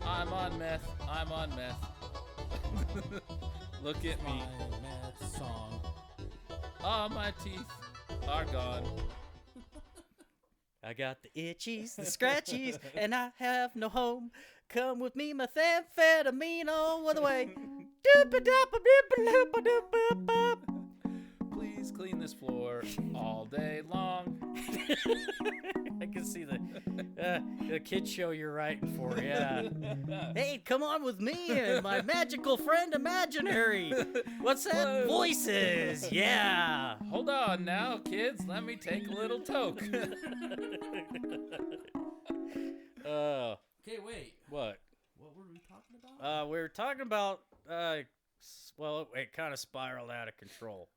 I'm on meth. I'm on meth. Look at me. My meth song. All my teeth are gone. I got the itchies, the scratchies, and I have no home. Come with me, methamphetamine all the way. Please clean this floor all day long. I can see the kid show you're writing for, yeah. Hey, come on with me and my magical friend imaginary. What's that? Whoa. Voices, yeah. Hold on now, kids. Let me take a little toke. Okay, wait. What? What were we talking about? We were talking about, well, it kind of spiraled out of control.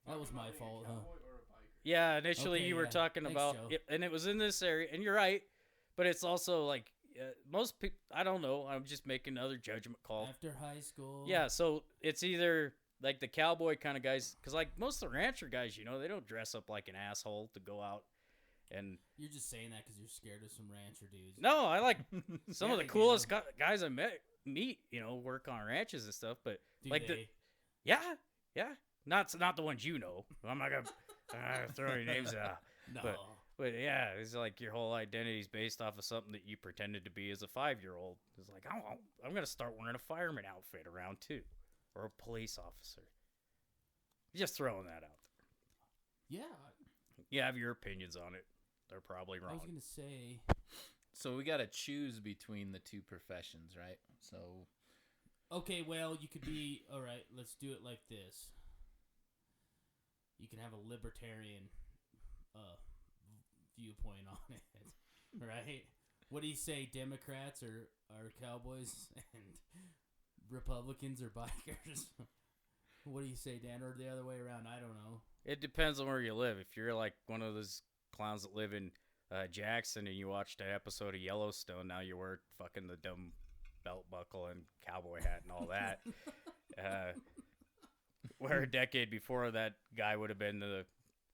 That was my fault, huh? Yeah, initially Okay, you were yeah. talking Thanks, about, Joe. yep, and it was in this area, and you're right, but it's also like most people. I don't know. I'm just making another judgment call. After high school. Yeah, so it's either like the cowboy kind of guys, because like most of the rancher guys, you know, they don't dress up like an asshole to go out. And You're just saying that because you're scared of some rancher dudes. no, I like some Yeah, of the they coolest do. guys I meet, you know, work on ranches and stuff. But Do like they? yeah, not the ones you know. I'm not gonna throw any names out. No. But yeah, it's like your whole identity's based off of something that you pretended to be as a 5-year-old. It's like, I'm going to start wearing a fireman outfit around too. Or a police officer. Just throwing that out Yeah, there. You have your opinions on it. They're probably I wrong. was gonna say. So we got to choose between the two professions, right? So Okay, well, you could be all right. Let's do it like this. You can have a libertarian viewpoint on it, right? What do you say, Democrats or Cowboys and Republicans or bikers? What do you say, Dan, or the other way around? I don't know. It depends on where you live. If you're like one of those clowns that live in Jackson and you watched an episode of Yellowstone, now you wear fucking the dumb belt buckle and cowboy hat and all that. Where a decade before that guy would have been the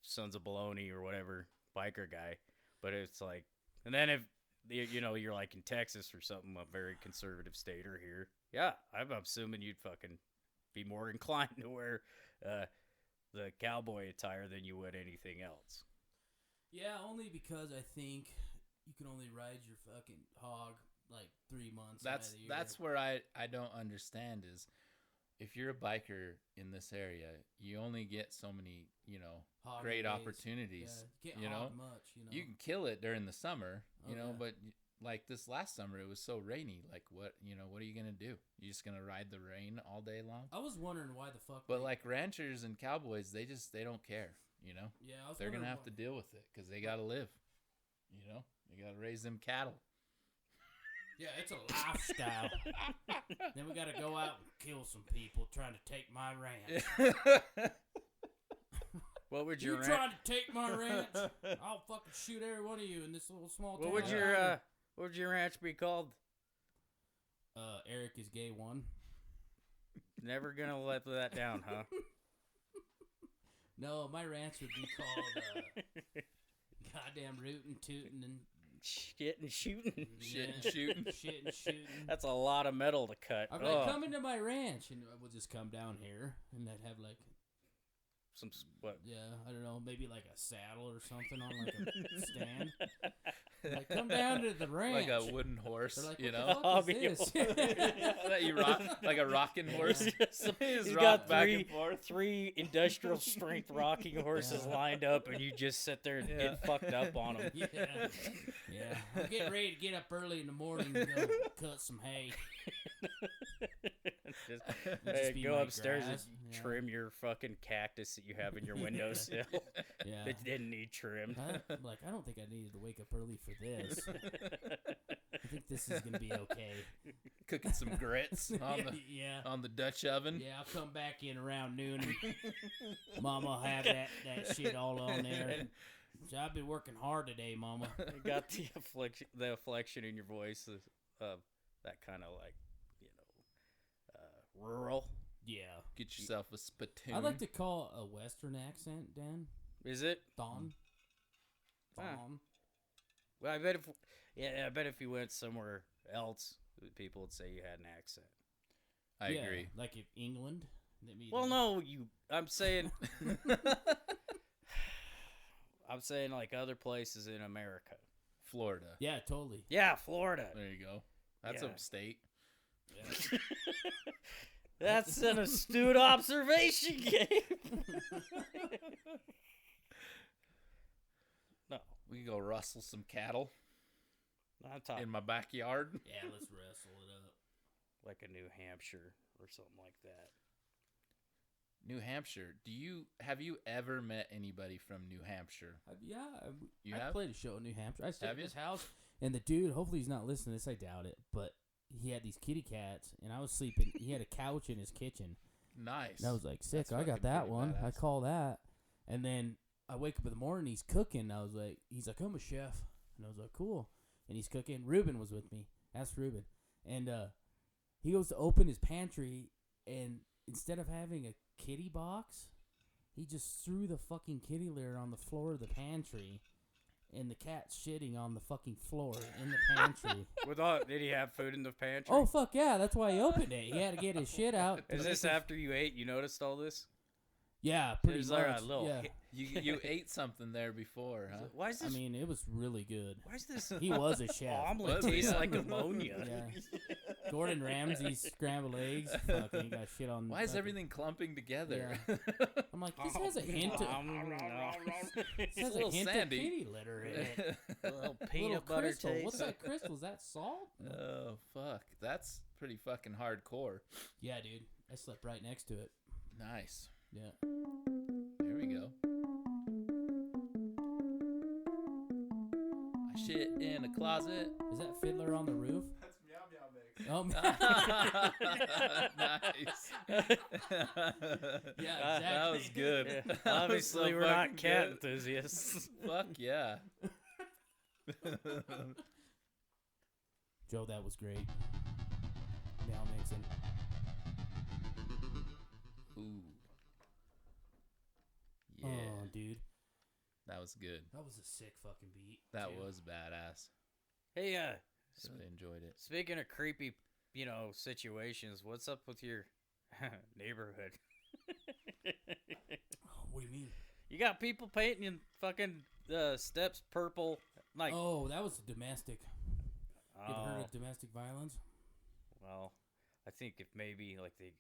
Sons of Baloney or whatever biker guy. But it's like, and then if you're like in Texas or something, a very conservative state or here, yeah, I'm assuming you'd fucking be more inclined to wear the cowboy attire than you would anything else. Yeah, only because I think you can only ride your fucking hog like 3 months. out of the year. That's where I don't understand is if you're a biker in this area, you only get so many, Hog great days. opportunities. Yeah, you can't hog much, You can kill it during the summer, Oh, yeah. but like this last summer, it was so rainy. Like what are you going to do? You just going to ride the rain all day long? I was wondering why the fuck. But like ranchers and cowboys, they don't care, Yeah, I was They're going to wondering have to deal with it because they got to live, You got to raise them cattle. Yeah, it's a lifestyle. Then we got to go out and kill some people trying to take my ranch. What would You your trying to take my ranch? I'll fucking shoot every one of you in this little small town. what would your ranch be called? Eric is gay 1. Never gonna let that down, huh? No, my ranch would be called goddamn rootin', tootin', and Shit and shooting. Shit and shooting. shit and shooting. That's a lot of metal to cut. I'm like, come into my ranch, and we'll just come down here, and I'd have like, What? yeah, I don't know, maybe like a saddle or something on like a stand. Like, come down to the ranch. Like a wooden horse, They're like, you what know? the fuck is this? That you rock like a rocking horse. He's He's got back and forth. three industrial strength rocking horses lined up, and you just sit there and get fucked up on them. Yeah. Yeah. I'm getting ready to get up early in the morning and go cut some hay. Just, Just be go my upstairs grass. and Yeah. trim your fucking cactus that you have in your windowsill. Yeah. It didn't need trimmed. I'm like, I don't think I needed to wake up early for this. I think this is gonna be okay. Cooking some grits Yeah. on the Dutch oven. Yeah, I'll come back in around noon and Mama will have that shit all on there. So I've been working hard today, Mama. You got the afflection in your voice of that kind of like, rural. Yeah. Get yourself a spittoon. I like to call a Western accent, Dan. Is it? Don. Huh. Don. Well, I bet if you went somewhere else, people would say you had an accent. I Yeah, agree. Like if England. Well, no, I'm saying, like other places in America. Florida. Yeah, totally. Yeah, Florida. There you go. That's Yeah. upstate. Yeah. That's an astute observation, Gabe. No, We can go rustle some cattle I'm talking in my backyard. Yeah, let's wrestle it up. like a New Hampshire or something like that. New Hampshire. Have you ever met anybody from New Hampshire? I have? played a show in New Hampshire. I stayed Have at you? his house, and the dude, hopefully he's not listening to this, I doubt it, but he had these kitty cats, and I was sleeping. He had a couch in his kitchen. Nice. And I was like, sick, That's I got fucking that pretty one. I badass. call that. And then I wake up in the morning, he's cooking. He's like, I'm a chef. And I was like, cool. And he's cooking. Ruben was with me. Ask Ruben. And he goes to open his pantry, and instead of having a kitty box, he just threw the fucking kitty litter on the floor of the pantry, and the cat's shitting on the fucking floor in the pantry. Did he have food in the pantry? Oh, fuck yeah. That's why he opened it. He had to get his shit out. Is this after you ate? You noticed all this? Yeah, pretty There's much. like a little. yeah. You ate something there before, huh? Why is I this? mean, it was really good. Why is this He was a chef. omelet Was he? taste like ammonia? Yeah. Gordon Ramsay's scrambled eggs. Fucking he got shit on. Why is fucking- everything clumping together? I'm like, this has a hint of. This It's a has a little hint sandy. of kitty litter in it. A little Little peanut butter crystal. taste. What's that crystal? Is that salt? Oh fuck, that's pretty fucking hardcore. Yeah, dude. I slept right next to it. Nice. Yeah. There we go. I shit in a closet. Is that Fiddler on the Roof? That's Meow Meow Mix. Oh, Nice. yeah, exactly. That was good. Yeah. That was Obviously, so we're not fucking cat good. enthusiasts. Fuck yeah. Joe, that was great. Now mixing. Ooh. Yeah. Oh, dude. That was good. That was a sick fucking beat. That too. was badass. Hey, Really enjoyed it. speaking of creepy, situations, what's up with your neighborhood? What do you mean? You got people painting fucking steps purple, like. Oh, that was domestic. You ever heard Oh, of domestic violence? well, I think if maybe like they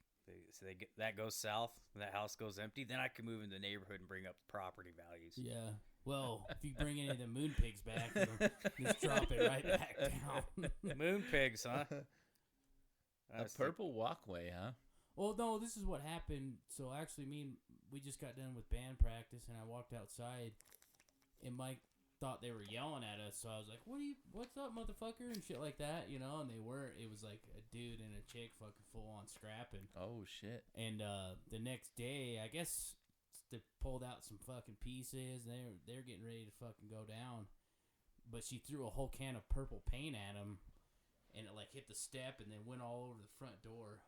get, that goes south, and that house goes empty, then I can move in the neighborhood and bring up property values. Yeah. Well, if you bring any of the moon pigs back, it'll just drop it right back down. Moon pigs, huh? A purple walkway, huh? Well, no, this is what happened. So actually, we just got done with band practice, and I walked outside, and Mike thought they were yelling at us. So I was like, "What's up, motherfucker?" and shit like that, And they weren't. It was like a dude and a chick fucking full on scrapping. Oh shit. And the next day, I guess they pulled out some fucking pieces. And they're getting ready to fucking go down. But she threw a whole can of purple paint at him, and it like hit the step and then went all over the front door.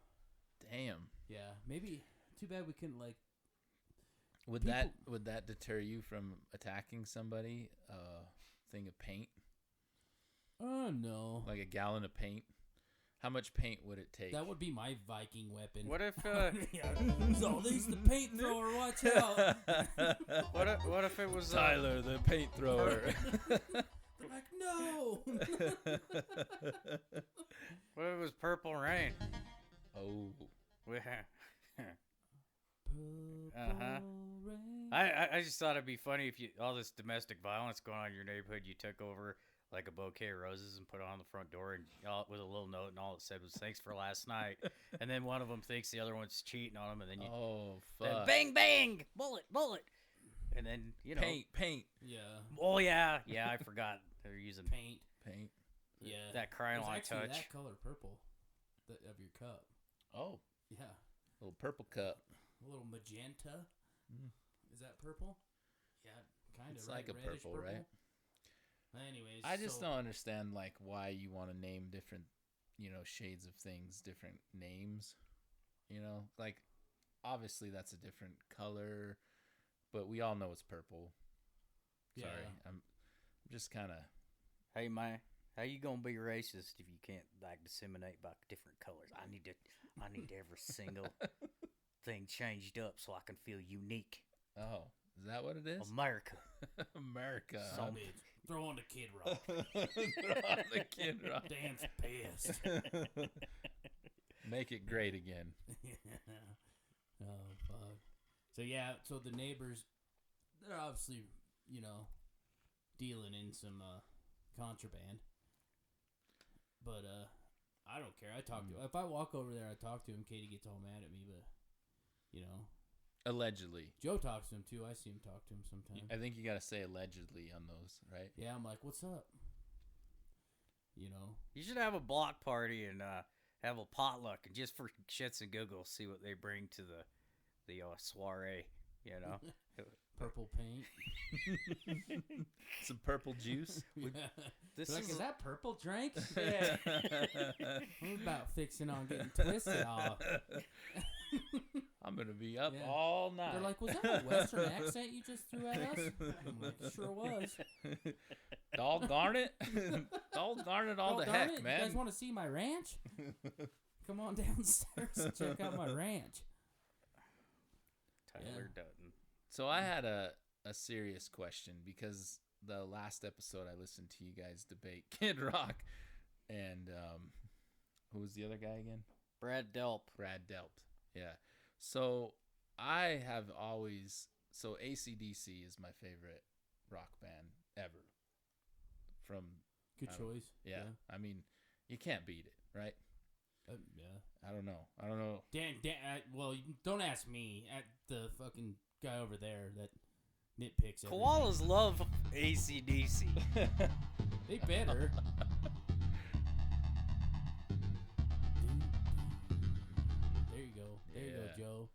Damn. Yeah, maybe. Too bad we couldn't like. Would that deter you from attacking somebody? Thing of paint, Oh no, like a gallon of paint. How much paint would it take? that would be my Viking weapon. What if Yeah. So there's the paint thrower. Watch out. what if it was Tyler, the paint thrower. They're like, no. what if it was purple rain? Oh, Uh-huh. Rain. I just thought it'd be funny if all this domestic violence going on in your neighborhood, you took over like a bouquet of roses and put it on the front door and with a little note, and all it said was "Thanks for last night." And then one of them thinks the other one's cheating on them, and then you then fuck. bang bang, bullet, and then Paint. Yeah. Oh yeah, I forgot they're using Paint. Yeah. that It's Krylon actually touch. that color purple of your cup. Oh, Yeah. little purple cup. A little magenta. Is that purple? Yeah, kind of. It's right? like a Reddish purple, right? Anyways, I just so- don't understand like why you want to name different, shades of things, different names. Like obviously that's a different color, but we all know it's purple. Yeah. Sorry, I'm just kind of. Hey man, how you gonna be racist if you can't like disseminate by different colors? I need every single thing changed up so I can feel unique. Oh, is that what it is? America. America. Some bitch. Throw on the Kid Rock. Throw on the Kid Rock. Dan's pissed. Make it great again. Oh fuck. So yeah, so the neighbors, they're obviously, dealing in some contraband. But I don't care. I talk to if I walk over there, I talk to him. Katie gets all mad at me, but Allegedly. Joe talks to him too. I see him talk to him sometimes. I think you gotta say allegedly on those, right? Yeah, I'm like, what's up? You should have a block party and have a potluck, and just for shits and giggles, see what they bring to the soiree. Purple paint. Some purple juice. This Like, is is that purple drink? yeah. I'm about fixing on getting twisted off. I'm gonna be up Yeah. all night. They're like, was that a Western accent you just threw at us? I'm like, sure was. Doggone it. Doggone it all Oh, the darn heck, it, man. You guys want to see my ranch? Come on downstairs and check out my ranch. Tyler Dutton. So I had a serious question because the last episode I listened to you guys debate Kid Rock and who was the other guy again? Brad Delp. Brad Delp. Yeah. So I have always AC/DC is my favorite rock band ever. From Good choice. yeah. I mean, you can't beat it, right? Yeah. I don't know. Dan, well, don't ask me. At the fucking guy over there that nitpicks everything. Koalas love AC/DC. They better. There you go. There you go, Joe.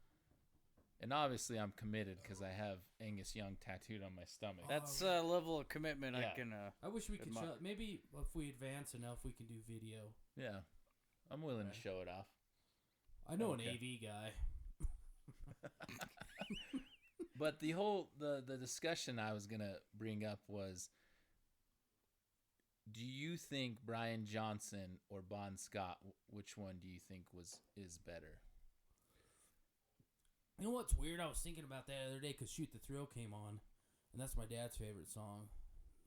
And obviously I'm committed because I have Angus Young tattooed on my stomach. That's a level of commitment I can. I wish we could admire. show. Maybe if we advance enough, we can do video. Yeah. I'm willing to show it off. I know Okay. an AV guy. But the discussion I was going to bring up was, do you think Brian Johnson or Bon Scott, which one do you think is better? You know what's weird? I was thinking about that the other day because Shoot the Thrill came on, and that's my dad's favorite song.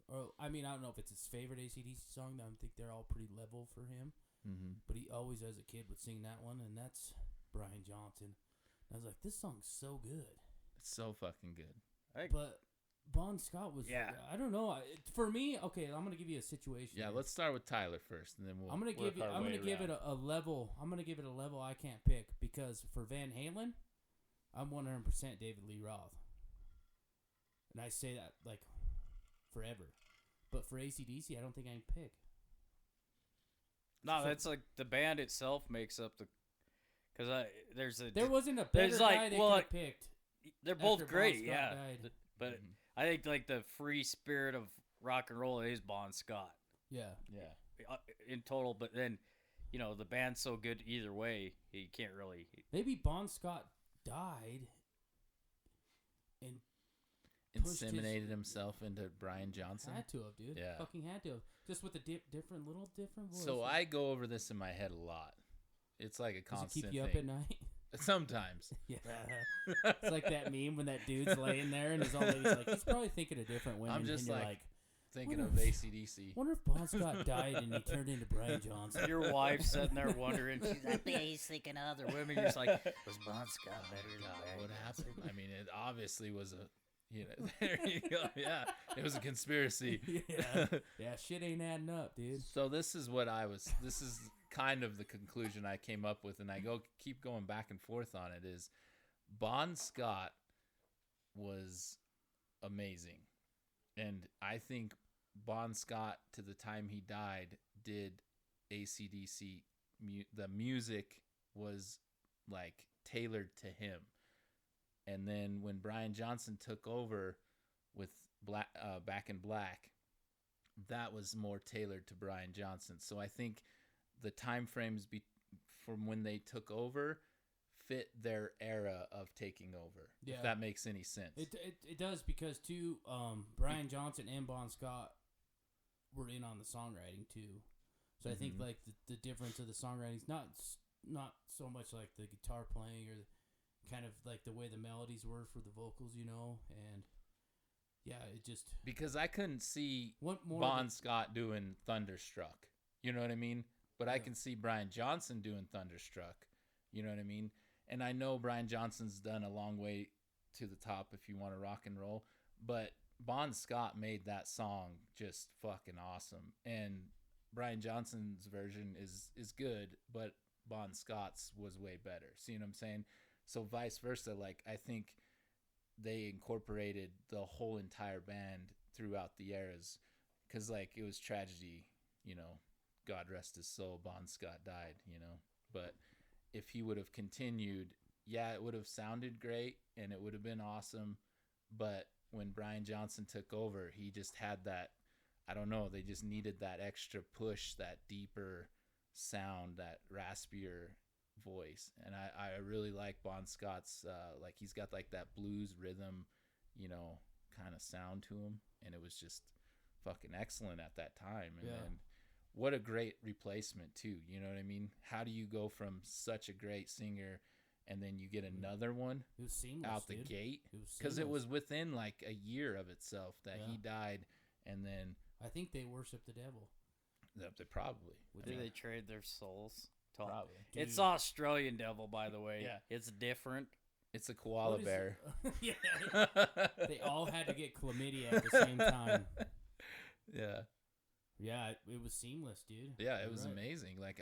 Or I mean, I don't know if it's his favorite AC/DC song. I think they're all pretty level for him. Mm-hmm. But he always, as a kid, would sing that one, and that's Brian Johnson. And I was like, this song's so good. It's so fucking good. But Bon Scott was, I don't know. For me, okay, I'm gonna give you a situation. Yeah, here. let's start with Tyler first, and then we'll. I'm gonna give it a level. I'm gonna give it a level I can't pick because for Van Halen, I'm 100% David Lee Roth, and I say that like forever. But for AC/DC, I don't think I can pick. No, that's like the band itself makes up the. Because there wasn't a better guy they could have picked. They're both after great, Bon yeah. Scott died. But I think like the free spirit of rock and roll is Bon Scott. Yeah. In total, but then, the band's so good either way, you can't really. Maybe Bon Scott died and inseminated himself into Brian Johnson. Had to have, dude. Yeah. Fucking had to have. Just with a different voice. So I go over this in my head a lot. It's like a constant Does it keep you thing. up at night? Sometimes. Yeah. It's like that meme when that dude's laying there and his old lady's like, he's probably thinking of different women. I'm just and you're like thinking of wonder if- AC/DC. wonder if Bon Scott died and he turned into Brian Johnson. Your wife's sitting there wondering. She's like, yeah, he's thinking of other women. You're just like, was Bon Scott better than that? What happened? I mean, it obviously was there you go. Yeah, it was a conspiracy. Yeah, shit ain't adding up, dude. So this is kind of the conclusion I came up with, and I keep going back and forth on it, is Bon Scott was amazing. And I think Bon Scott, to the time he died, did AC/DC. The music was like tailored to him. And then when Brian Johnson took over with Back in Black, that was more tailored to Brian Johnson. So I think the time frames from when they took over fit their era of taking over. Yeah. If that makes any sense. It does because too, Brian Johnson and Bon Scott were in on the songwriting too. So I think like the difference of the songwriting's not so much like the guitar playing or kind of like the way the melodies were for the vocals, and yeah, it just because I couldn't see what more Bon Scott doing Thunderstruck. You know what I mean? But I can see Brian Johnson doing Thunderstruck. You know what I mean? And I know Brian Johnson's done a long way to the top if you want to rock and roll, but Bon Scott made that song just fucking awesome. And Brian Johnson's version is good, but Bon Scott's was way better. See what I'm saying? So vice versa, like I think they incorporated the whole entire band throughout the eras, because like it was tragedy, God rest his soul, Bon Scott died, but if he would have continued, it would have sounded great and it would have been awesome. But when Brian Johnson took over, he just had that, I don't know, they just needed that extra push, that deeper sound, that raspier voice. And I really like Bon Scott's, like he's got like that blues rhythm, kind of sound to him. And it was just fucking excellent at that time. And then what a great replacement too. You know what I mean? How do you go from such a great singer and then you get another one It was seamless, out the dude. gate. It was Because it seamless. was within like a year of itself that Yeah. he died, and then I think they worship the devil. they probably. Do they trade their souls? Probably. It's Dude. Australian devil, by the way. Yeah. It's different. It's a koala What is bear. it? Yeah. They all had to get chlamydia at the same time. Yeah. Yeah, it was seamless, dude. Yeah, it You're was right. amazing. Like,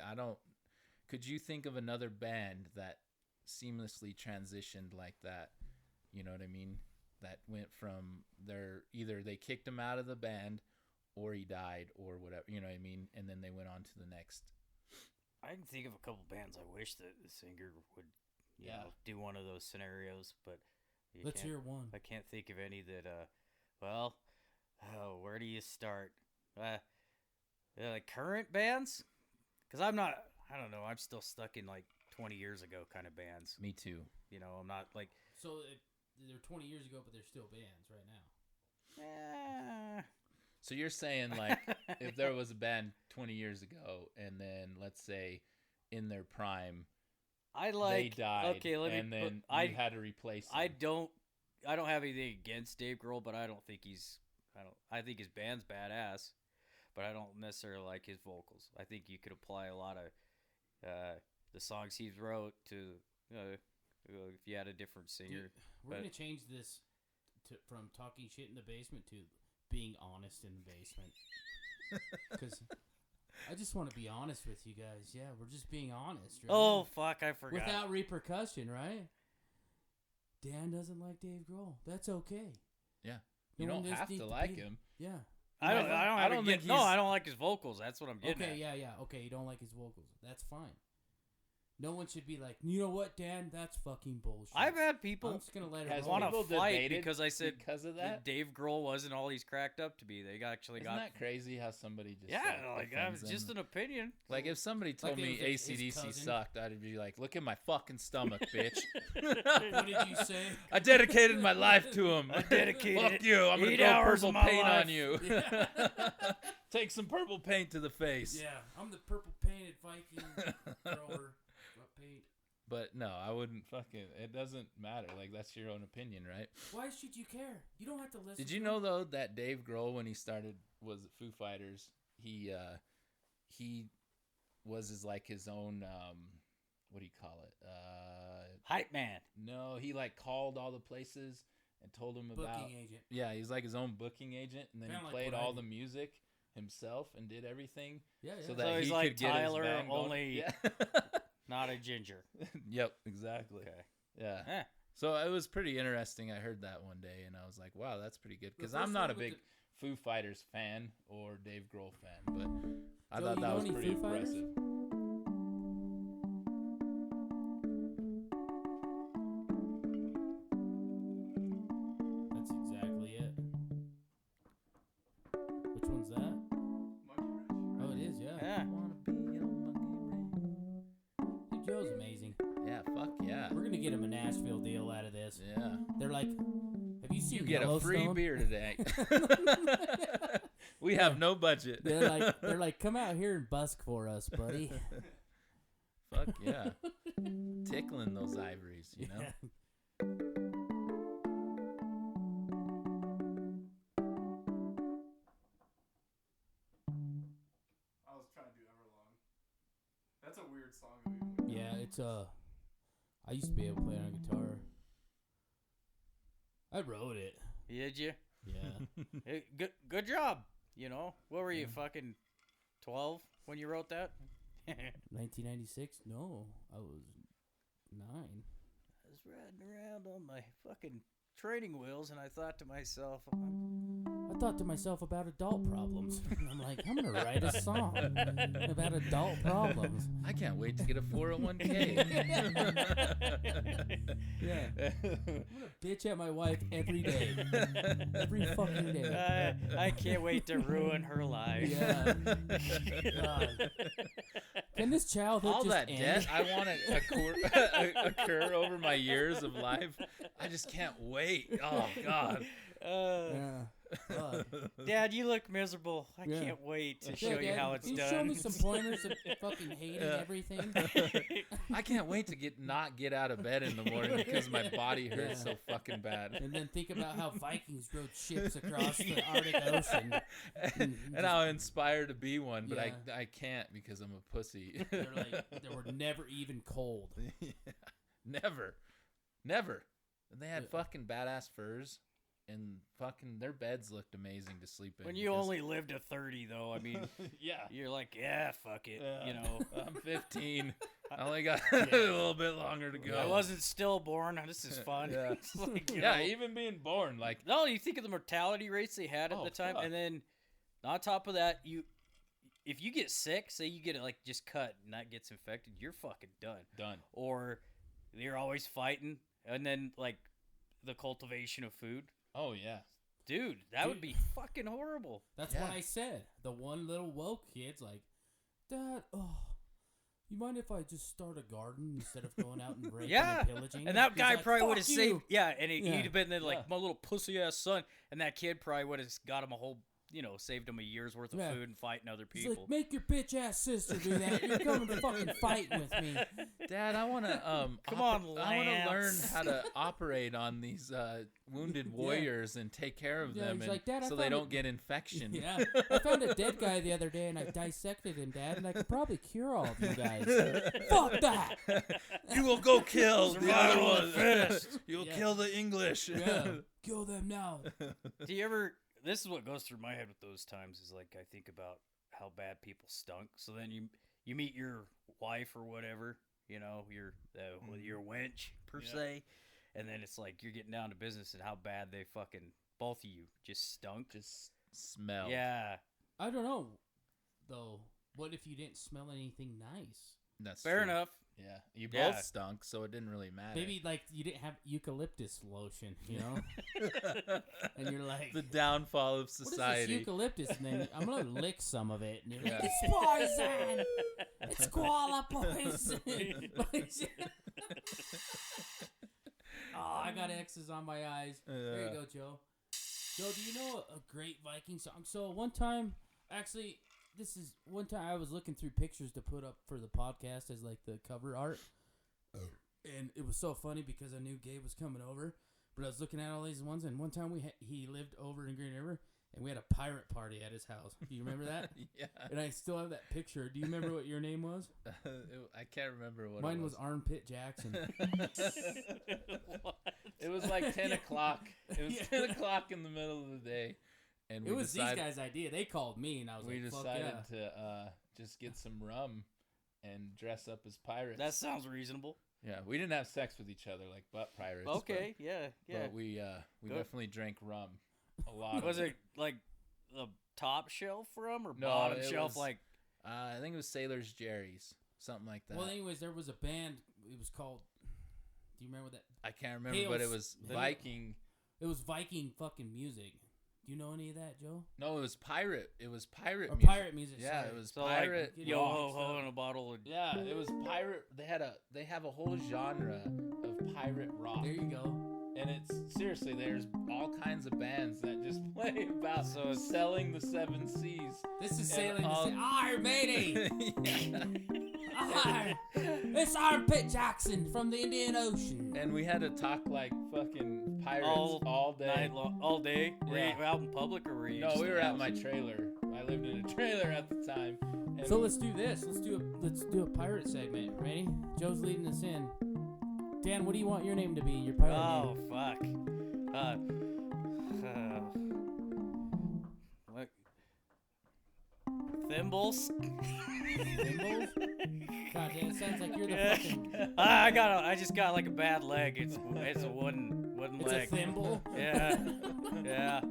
could you think of another band that seamlessly transitioned like that? You know what I mean? That went from either they kicked him out of the band or he died or whatever, you know what I mean? And then they went on to the next. I can think of a couple bands I wish that the singer would, you Yeah. know, do one of those scenarios, but you Let's can't- hear one. I can't think of any that, where do you start? Like current bands? Because I don't know, I'm still stuck in like 20 years ago kind of bands. Me too. You know, I'm not like, So they're 20 years ago, but they're still bands right now. So you're saying like if there was a band 20 years ago and then let's say in their prime I like, they died okay, let me, and then I you had to replace them. I don't have anything against Dave Grohl, but I think his band's badass, but I don't necessarily like his vocals. I think you could apply a lot of the songs he's wrote to if you had a different singer. Dude, we're going to change this from talking shit in the basement to being honest in the basement. Because I just want to be honest with you guys. Yeah, we're just being honest, right? Oh, fuck, I forgot. Without repercussion, right? Dan doesn't like Dave Grohl. That's okay. Yeah. No You one don't just have needs to to like be- him. Yeah. I don't think he's- I don't like his vocals. That's what I'm getting Okay, at. yeah. Okay, you don't like his vocals. That's fine. No one should be like, you know what, Dan? That's fucking bullshit. I've had I'm people just going to let it Has roll. want people to fight debated because I said because of that that? Dave Grohl wasn't all he's cracked up to be. They actually Isn't got that crazy how somebody just yeah, like defends it's just them? an opinion. Like if somebody told Like me if it's his AC/DC cousin. sucked, I'd be like, "Look at my fucking stomach, bitch! What did you say? I dedicated my life to him. I dedicated Fuck you! I'm gonna 8 throw hours purple of my paint life. on you. Take some purple paint to the face." Yeah, I'm the purple painted Viking thrower. Paint. But no, I wouldn't fucking. It doesn't matter. Like that's your own opinion, right? Why should you care? You don't have to listen. Did to you him. know though that Dave Grohl, when he started, was at Foo Fighters. He was his own what do you call it? Hype man. No, he like called all the places and told them about. Booking agent? Yeah, he's like his own booking agent, and then Kinda he like played what I all do. the music himself and did everything Yeah, yeah. so So that he's he like could get Tyler, his band going. only- Yeah. Not a ginger. Yep, exactly. Okay. Yeah. Eh. So it was pretty interesting. I heard that one day, and I was like, "Wow, that's pretty good." Because The I'm first not a one with big Foo Fighters fan or Dave Grohl fan, but I Joe, thought you that know was any pretty Foo Fighters? impressive. That's exactly it. Which one's that? Monkey Wrench. Oh, it is. Yeah. Yeah. Wanna be a monkey Dude, Joe's amazing. ring. Yeah, fuck yeah. We're gonna get him a Nashville deal out of this. Yeah. They're like, have you seen You get a free Yellowstone? beer today. We have no budget. They're like, come out here and busk for us, buddy. Fuck yeah. Tickling those ivories, you know? Yeah. I was trying to do Everlong. That's a weird song. to even- Yeah, it's I used to be able to play it on guitar. I wrote it. Did you? Yeah. Hey, good job. You know, what were you, fucking 12 when you wrote that? 1996? No, I was 9. I was riding around on my fucking training wheels, and I thought to myself, I thought to myself about adult problems. And I'm like, I'm gonna write a song about adult problems. I can't wait to get a 401k. Yeah. I'm gonna bitch at my wife every day. Every fucking day. I can't wait to ruin her life. Yeah. God. Can this childhood All just that end? debt I want to occur over my years of life. I just can't wait. Oh, God. Yeah. Fuck. Dad, you look miserable. I Yeah. can't wait to Yeah, show you Dad, how it's can you done. show me some pointers of fucking hating everything? I can't wait to not get out of bed in the morning because my body hurts so fucking bad. And then think about how Vikings rode ships across the Arctic Ocean. And I'm inspired to be one, but Yeah. I can't because I'm a pussy. They're like, they were never even cold. Never. And they had fucking badass furs, and fucking their beds looked amazing to sleep in. When you because- only live to 30, though, I mean, yeah. you're like, yeah, fuck it, you know. I'm 15. I only got a little bit longer to go. I wasn't stillborn. This is fun. Yeah. It's like, you Yeah, know. even being born, like, No, you think of the mortality rates they had at Oh, the time, fuck. and then on top of that, if you get sick, say you get it like just cut and that gets infected, you're fucking done. done. Or you're always fighting, and then like the cultivation of food, Oh, yeah. dude, that would be fucking horrible. That's Yeah. what I said. The one little woke kid's like, Dad, you mind if I just start a garden instead of going out and raping Yeah. and pillaging? And that He's guy like, probably "Fuck would have you." saved, and Yeah. he'd have been then like Yeah. my little pussy ass son, and that kid probably would have got him a whole, saved him a year's worth of Yeah. food and fighting other He's people. like, make your bitch ass sister do that. You're coming to fucking fight with me. Dad, I want to Come on, I want to learn Lance. how to operate on these wounded warriors and take care of Yeah, them he's and, like, "Dad, I so they found don't it." get infection. Yeah, I found a dead guy the other day and I dissected him, Dad, and I could probably cure all of you guys. Fuck that. You will go kill the Survival other of the one. fittest. You'll Yeah. kill the English. Yeah, kill them now. Do you ever? This is what goes through my head with those times. Is like I think about how bad people stunk. So then you meet your wife or whatever, your wench per se, and then it's like you're getting down to business and how bad they fucking both of you just stunk. Just smell. Yeah, I don't know, though. What if you didn't smell anything nice? That's fair true. enough. Yeah, you Yeah. both stunk, so it didn't really matter. Maybe like you didn't have eucalyptus lotion, and you're like, the downfall of what is this society. eucalyptus? And then I'm gonna lick some of it, and you're like, Yeah. it's poison. It's koala poison. Oh, I got X's on my eyes. There you go, Joe. Joe, do you know a great Viking song? So one time, actually, I was looking through pictures to put up for the podcast as like the cover art. And it was so funny because I knew Gabe was coming over, but I was looking at all these ones, and one time he lived over in Green River, and we had a pirate party at his house. Do you remember that? Yeah. And I still have that picture. Do you remember what your name was? I can't remember what Mine it was Armpit Jackson. It was like 10 o'clock. It was Yeah. 10 o'clock in the middle of the day. And It we was decided, these guys' idea. They called me, and I was we like, fuck decided yeah. to just get some rum and dress up as pirates. that sounds reasonable. Yeah, we didn't have sex with each other like butt pirates. Okay, yeah. But we Good. definitely drank rum. A lot. Was of it like the top shelf rum or No, bottom it shelf? was- Like I think it was Sailor's Jerry's, something like that. Well, anyways, there was a band. It was called. Do you remember that? I can't remember, but it was the- Viking. It was Viking fucking music. Do you know any of that, Joe? No, it was pirate. It was pirate Or music. pirate music. Yeah, sorry. it was so pirate. like Yo, yo mixed ho ho up. and a bottle of Yeah, it was pirate. They have a whole genre of pirate rock, There you go. and it's seriously there's all kinds of bands that just play about So it's- selling the seven seas. This is And sailing. all- Arr, matey! Yeah. Arr! It's Armpit Jackson from the Indian Ocean. And we had to talk like fucking pirates All all day. night long, all day. Were Yeah. you out in public or were you? No, just we in were the at house? my trailer. I lived in a trailer at the time. And So let's do this. Let's do a pirate segment. Ready? Joe's leading us in. Dan, what do you want your name to be? Your pirate Oh name? fuck. What? Thimbles. Thimbles? God, it sounds like you're the Yeah. fucking. I just got like a bad leg. It's a wooden It's leg. a thimble. Yeah. Yeah.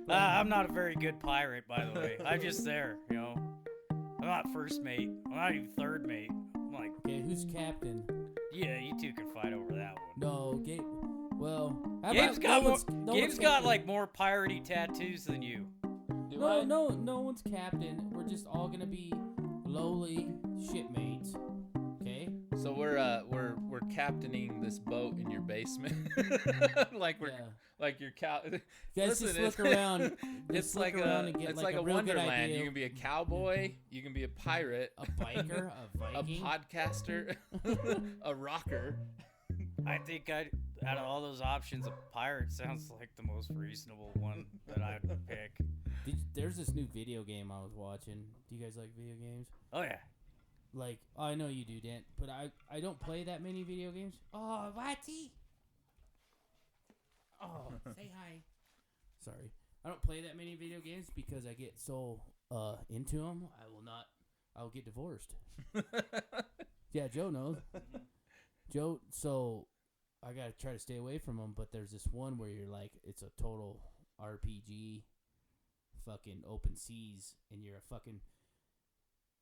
I'm not a very good pirate, by the way. I'm just there, I'm not first mate. I'm not even third mate. I'm like, Okay, who's captain? yeah, you two can fight over that one. No, Gabe. Well, how Gabe's about got no more. one's- no Gabe's one's got captain? like more piratey tattoos than you. do No, I? no one's captain. We're just all gonna be lowly shipmates. Okay. So we're captaining this boat in your basement, like we're Yeah. like your cow. Guys, Listen, just look around. It's Just look like around a and get it's like like a real good wonderland. idea. You can be a cowboy, you can be a pirate, a biker, a a Viking. podcaster, a rocker. I think out of all those options, a pirate sounds like the most reasonable one that I'd pick. There's this new video game I was watching. Do you guys like video games? Oh yeah. Like, I know you do, Dan, but I don't play that many video games. Oh, Vati! Oh, say hi. Sorry. I don't play that many video games because I get so into them. I will get divorced. Yeah, Joe knows. Joe, so I got to try to stay away from them, but there's this one where you're like, it's a total RPG, fucking open seas, and you're a fucking...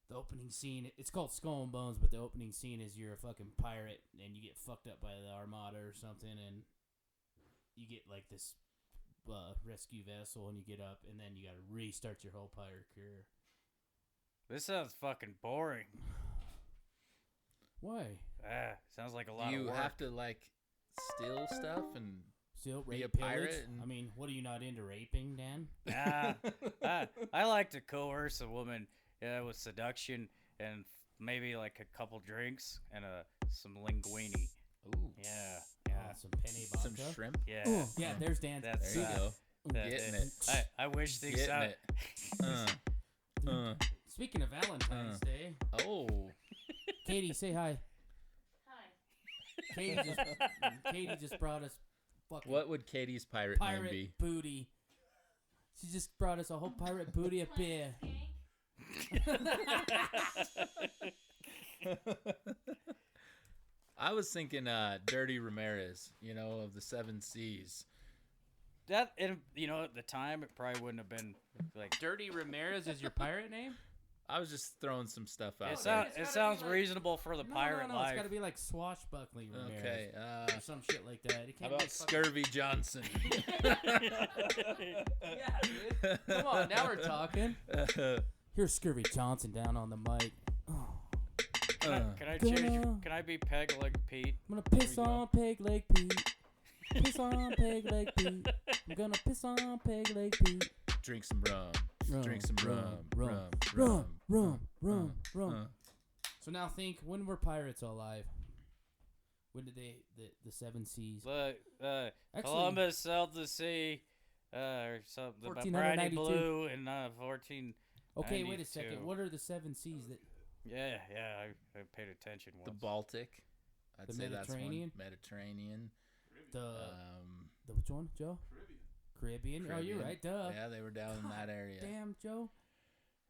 The opening scene, it's called Skull and Bones, but the opening scene is you're a fucking pirate and you get fucked up by the Armada or something, and you get like this rescue vessel and you get up, and then you gotta restart your whole pirate career. This sounds fucking boring. Why? Sounds like a lot You of work. have to like steal stuff and Still Be rape a pirate pillage? and- I mean, what are you not into raping, Dan? I like to coerce a woman with seduction and maybe like a couple drinks and some linguine. ooh, Yeah. Some penny vodka. some shrimp. Yeah. Ooh, yeah, there's Dan. That's There you go. Getting it. I wish things Getting out. it. Speaking of Valentine's Day, Oh, Katie, say hi. Hi. Katie just brought us fucking what would Katie's pirate name pirate be? booty. She just brought us a whole pirate booty of beer. I was thinking Dirty Ramirez, of the Seven Seas. That and at the time it probably wouldn't have been like. Dirty Ramirez is your pirate name? I was just throwing some stuff out It, there. it sounds reasonable for the pirate no, life. it's got to be like Swashbuckling Ramirez. Okay. Or some shit like that. It How can't about be fucking- Scurvy Johnson? Yeah, dude. Come on, now we're talking. Here's Scurvy Johnson down on the mic. Oh, Can I Can I be Peg Leg Pete? I'm gonna piss on Peg Leg Pete. Piss on Peg Leg Pete. I'm gonna piss on Peg Leg Pete. Drink some rum. Drink some rum. Rum. So now think, when were pirates alive? When did they, the seven seas? Actually, Actually- Columbus sailed the sea, or something. Brandy 1492. Blue in 14. Okay, wait a 92. second. What are the seven seas that? Yeah, I paid attention once. The Baltic. I'd The say that's Mediterranean? one. Mediterranean. The which one, Joe? Caribbean. Oh, you're Caribbean. right. Duh. Yeah, they were down in that area. Damn, Joe.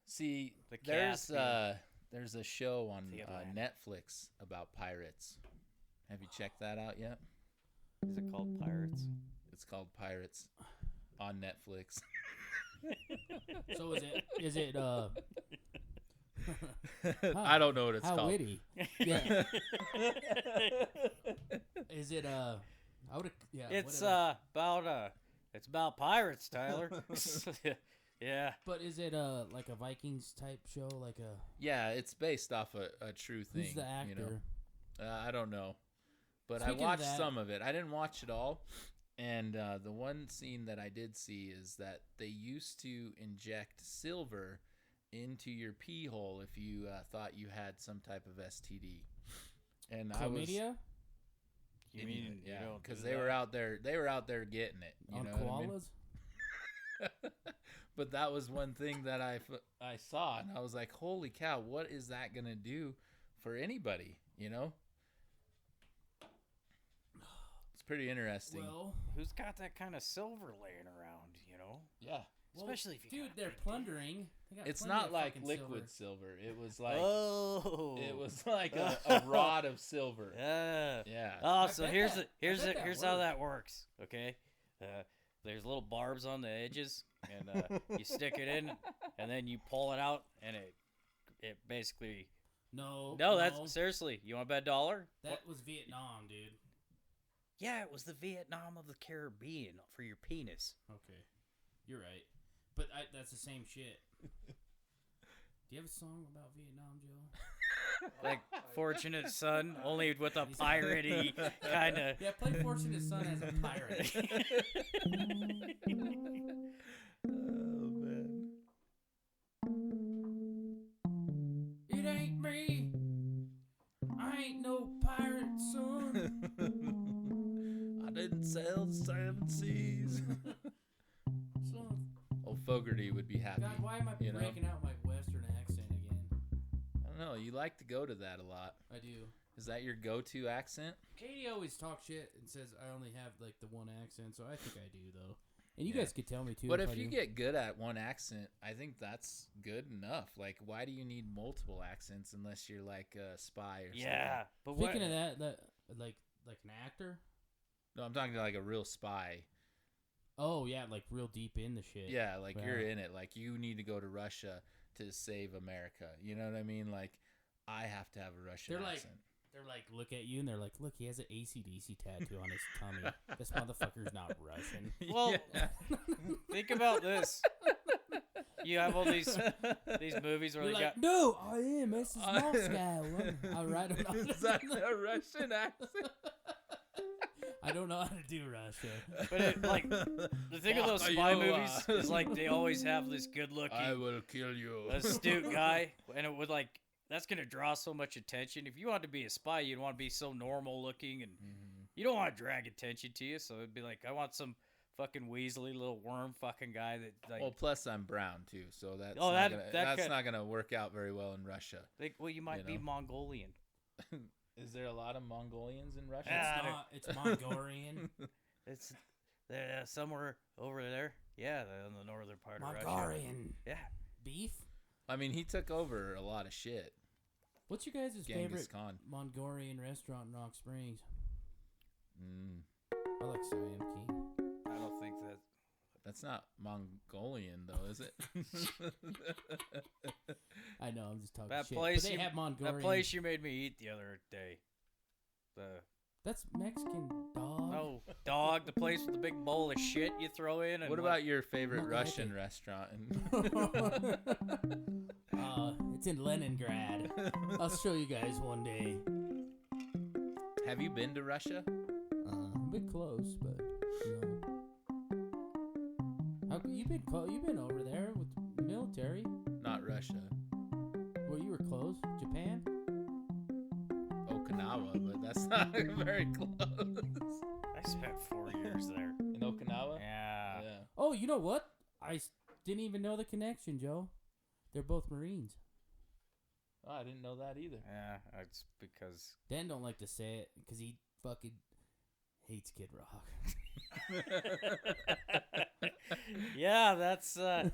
See, The there's Caspian. a show on The Atlantic. Netflix about pirates. Have you checked that out yet? Is it called Pirates? It's called Pirates on Netflix. So is it I don't know what it's how called. witty? Yeah. Is it I would yeah. It's whatever. it's about pirates, Tyler. Yeah. But is it like a Vikings type show? Like a Yeah, it's based off a true thing. who's the actor? I don't know, but Speaking I of watched that- some of it. I didn't watch it all, and the one scene that I did see is that they used to inject silver into your pee hole if you thought you had some type of STD. And I was Chlamydia You mean yeah, you don't because do they were that? out there. They were out there getting it. You on know what I mean? koalas? But that was one thing that I saw, and I was like, "Holy cow! What is that gonna do for anybody?" It's pretty interesting. Well, Who's got that kind of silver laying around? Yeah, Especially if you dude, got a they're big plundering. They got it's plenty not of like fucking liquid silver. silver. It was like Oh. it was like a rod of silver. Yeah. Yeah. Oh, I so bet here's that- here's I bet that here's how works. that works. Okay. There's little barbs on the edges, and you stick it in, and then you pull it out, and it basically. No, That's seriously. You want to bet $1? that was Vietnam, dude. Yeah, it was the Vietnam of the Caribbean for your penis. Okay, you're right, but that's the same shit. Do you have a song about Vietnam, Joe? Like Fortunate Son, only with a piratey kind of. Yeah, play Fortunate Son as a pirate. Oh man. It ain't me. I ain't no pirate, son. I didn't sail the 7 seas. Son. Old Fogarty would be happy. God, why am I you know? breaking out my Western accent again? I don't know. You like to go to that a lot. I do. Is that your go-to accent? Katie always talks shit and says I only have like the one accent, so I think I do though. And you Yeah. guys could tell me too. But I if you do. get good at one accent, I think that's good enough. Like, why do you need multiple accents unless you're like a spy or Yeah, but Speaking what? of that like an actor. something? No, I'm talking to like a real spy. Oh yeah, like real deep in the shit. Yeah, like you're Wow. in it. Like you need to go to Russia to save America. You know what I mean? Like I have to have a Russian They're like- accent. They're like, look at you, and they're like, look, he has an AC/DC tattoo on his tummy. This motherfucker's not Russian. Well, Yeah. think about this. You have all these movies where You're they like, got. no, I am. This is Moscow. I write it on. Is that a Russian accent? I don't know how to do Russia. But it, like the thing of those spy movies is like they always have this good-looking, I will kill you. astute guy, and it would like that's gonna draw so much attention. If you want to be a spy, you'd want to be so normal-looking, and you don't want to drag attention to you. So it'd be like, I want some fucking weaselly little worm fucking guy that like. Well, plus I'm brown too, so that's Oh, not that- gonna, that that's could- not gonna work out very well in Russia. Like, well, you might You be know? Mongolian. Is there a lot of Mongolians in Russia? Ah, It's Mongolian. It's somewhere over there. Yeah, in the northern part of Russia. Mongolian. Yeah. Beef? I mean, he took over a lot of shit. What's your guys' Genghis favorite Khan. Mongolian restaurant in Rock Springs? Mm, I like Siam King. I don't think that. that's not Mongolian though, is it? I know, I'm just talking That shit. place But they you- have Mongolian. That place you made me eat the other day. That's Mexican, dog. Oh, dog, the place with the big bowl of shit you throw in. And What about your favorite Not Russian happy. restaurant? It's in Leningrad. I'll show you guys one day. Have you been to Russia? A bit close, but no. You've been over there with the military. Not Russia. Well, you were close. Japan. Okinawa, but that's not very close. I spent 4 years there. In Okinawa? Yeah. Yeah. Oh, you know what? Didn't even know the connection, Joe. They're both Marines. Oh, I didn't know that either. Yeah, it's because. Dan don't like to say it because he fucking hates Kid Rock. Yeah, that's. Yeah.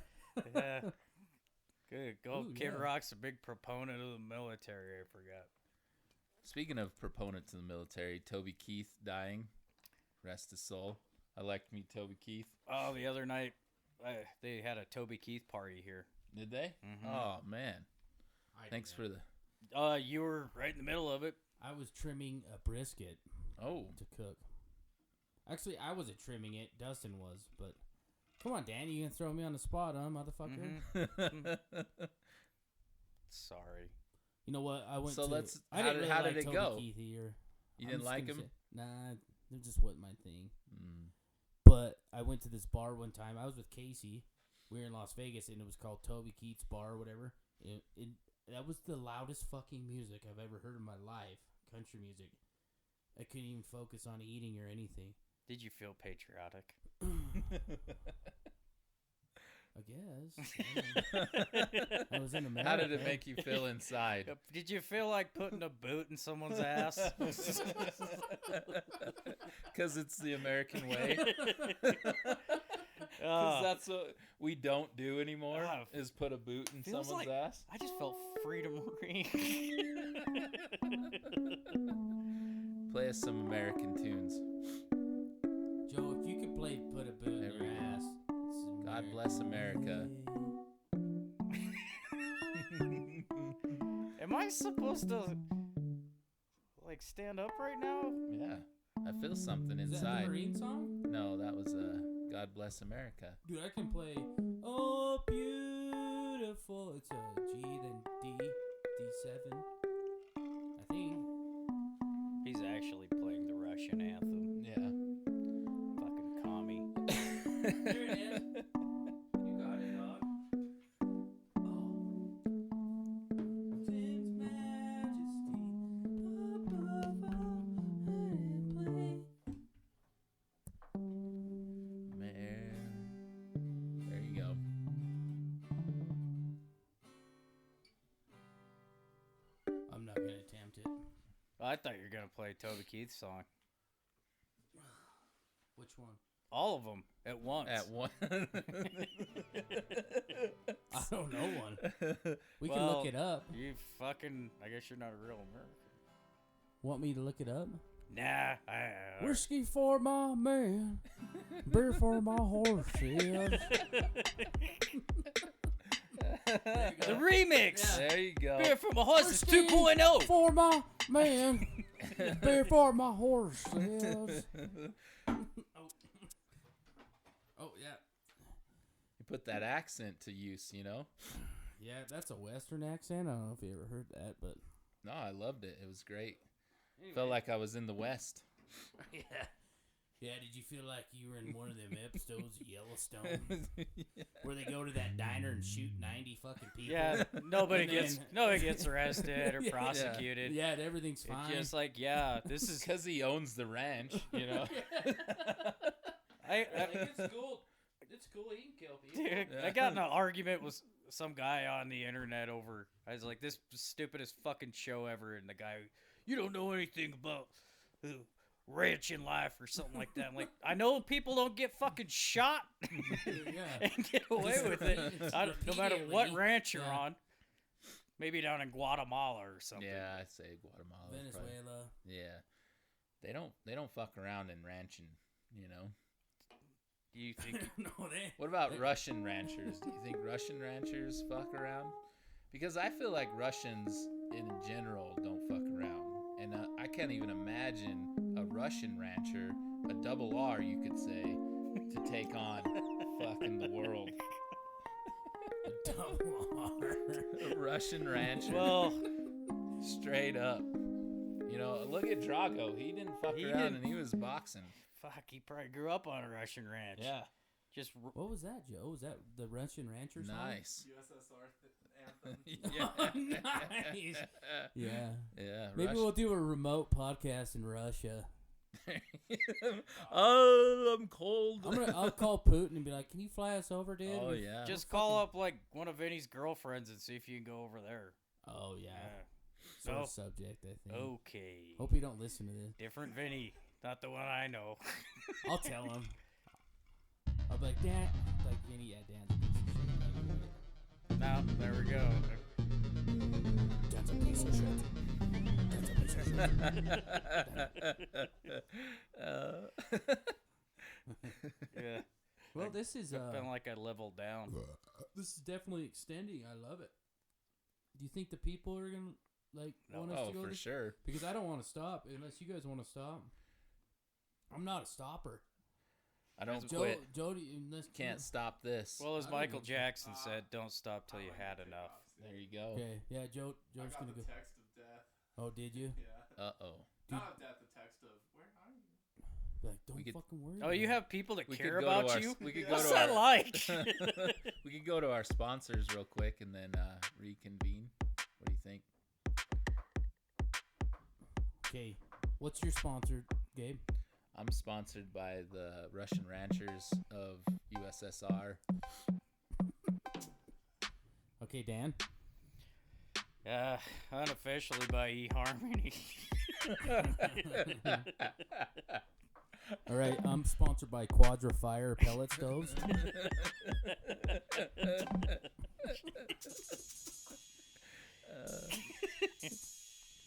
Good. Go. Ooh, Kid yeah. Rock's a big proponent of the military. I forgot. Speaking of proponents in the military, Toby Keith dying. Rest his soul. I like to meet Toby Keith. Oh, the other night, they had a Toby Keith party here. Did they? Mhm. Oh, man. Thanks for the... You were right in the middle of it. I was trimming a brisket Oh. to cook. Actually, I wasn't trimming it. Dustin was, but come on, Dan, you gonna throw me on the spot, huh, motherfucker? Mhm. Sorry. You know what? I went. So to, let's- I how didn't did- really how like did it Toby go? Keith here. You I'm didn't just like gonna him? say- nah, it just wasn't my thing. Mm. But I went to this bar one time. I was with Casey. We were in Las Vegas, and it was called Toby Keith's Bar or whatever. That was the loudest fucking music I've ever heard in my life. Country music. I couldn't even focus on eating or anything. Did you feel patriotic? I guess. I was in America. How did it make you feel inside? Did you feel like putting a boot in someone's ass? Because it's the American way. Uh, Because that's what we don't do anymore, Ah, is put a boot in feels someone's like- ass. I just felt free to ring. Play us some American tunes. Joe, if you could play Put a Boot There in we Your go. Ass. it's God bless America. Am I supposed to like stand up right now? Yeah, I feel something Is that the inside. Marine song? No, that was God Bless America. Dude, I can play Oh Beautiful. It's a G, then D, D7, think. He's actually playing the Russian anthem. Yeah. Fucking commie. Here it is. You got it, dog. Since majesty above all and play. Man. There you go. I'm not gonna attempt it. I thought you were gonna play Toby Keith's song. Which one? All of them at once. At one. I don't know one. We can Well, look it up. You fucking. I guess you're not a real American. Want me to look it up? Nah. Whiskey for my man, beer for my horses. The remix. There you go. Beer from a horse is Whiskey 2.0. for my man, beer for my horses. Oh yeah, You put that accent to use, you know? yeah. That's a Western accent. I don't know if you ever heard that, but No, I loved it. It was great. Felt like I was in the West. yeah. Yeah, did you feel like you were in one of them episodes of Yellowstone where they go to that diner and shoot 90 fucking people? Yeah, nobody And gets then- arrested or Yeah. prosecuted. Yeah, everything's fine. It's just like, yeah, this is. Because he owns the ranch, you know? It's cool. It's cool. He can kill people. Dude, I got in an argument with some guy on the internet over. I was like, this is the stupidest fucking show ever, and the guy, you don't know anything about ranching life or something like that. I'm like, I know people don't get fucking shot and get away with it, no matter what ranch you're on. Maybe down in Guatemala or something. Yeah, I'd say Guatemala. Venezuela. Yeah. They don't fuck around in ranching, you know? Do you think? No, they. What about Russian ranchers? Do you think Russian ranchers fuck around? Because I feel like Russians in general don't fuck around. And I can't even imagine a Russian rancher, a double R, you could say, to take on fucking the world. Double R. A Russian rancher. Well, Straight up. You know, look at Drago. He didn't fuck He around didn't. and he was boxing. fuck, he probably grew up on a Russian ranch. Yeah. Just What was that, Joe? Was that the Russian Rancher song? Nice. USSR anthem. Yeah. Nice. Yeah. Yeah. Maybe we'll do a remote podcast in Russia. Oh, I'm cold. I'll call Putin and be like, "Can you fly us over, dude?" Oh, yeah. just call up like one of Vinny's girlfriends and see if you can go over there. Oh yeah. Yeah. Sore Oh. subject, I think. Okay. Hope you don't listen to this. Different Vinny, not the one I know. I'll tell him. I'll be like, "Dan," like Vinny, yeah, Dan's Now, there we go. a piece of shit. Dan's a piece of shit. Yeah. Well, this is It's been like I leveled down. this is definitely extending. I love it. Do you think the people are gonna want us Oh, to go for this? sure. Because I don't want to stop unless you guys want to stop. I'm not a stopper. I don't Joe, quit. Jody, unless Can't stop this. Well, as I don't Michael know. Jackson said, don't stop till you had enough. There you go. Okay, yeah, Joe's I gonna got go. the text of death. Oh, did you? Yeah. Uh-oh. Not of death, the text of where are you? Like, don't We could- fucking worry. Oh, you about have people that We care could go to about our- you? we could go What's to that our- like? We could go to our sponsors real quick and then reconvene. What do you think? it. Okay, what's your sponsor, Gabe? I'm sponsored by the Russian ranchers of USSR. Okay, Dan. Unofficially by eHarmony. All right, I'm sponsored by Quadra Fire pellet stoves.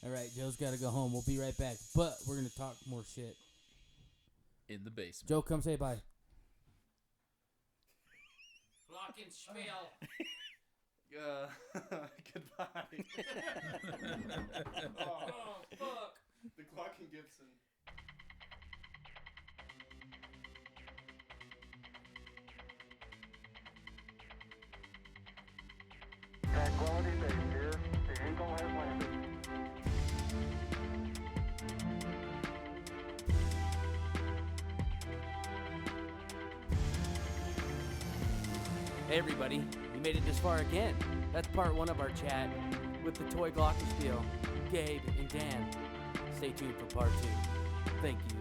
All right, Joe's got to go home. We'll be right back, but we're gonna talk more shit. In the basement. Joe, come say bye. Glockenspiel. Goodbye. Oh, fuck. The Glocken Gibson. Tranquility Base here. The Eagle has landed. Hey everybody, you made it this far again. That's part one of our chat with the toy Glockenspiel, Gabe and Dan. Stay tuned for part two. Thank you.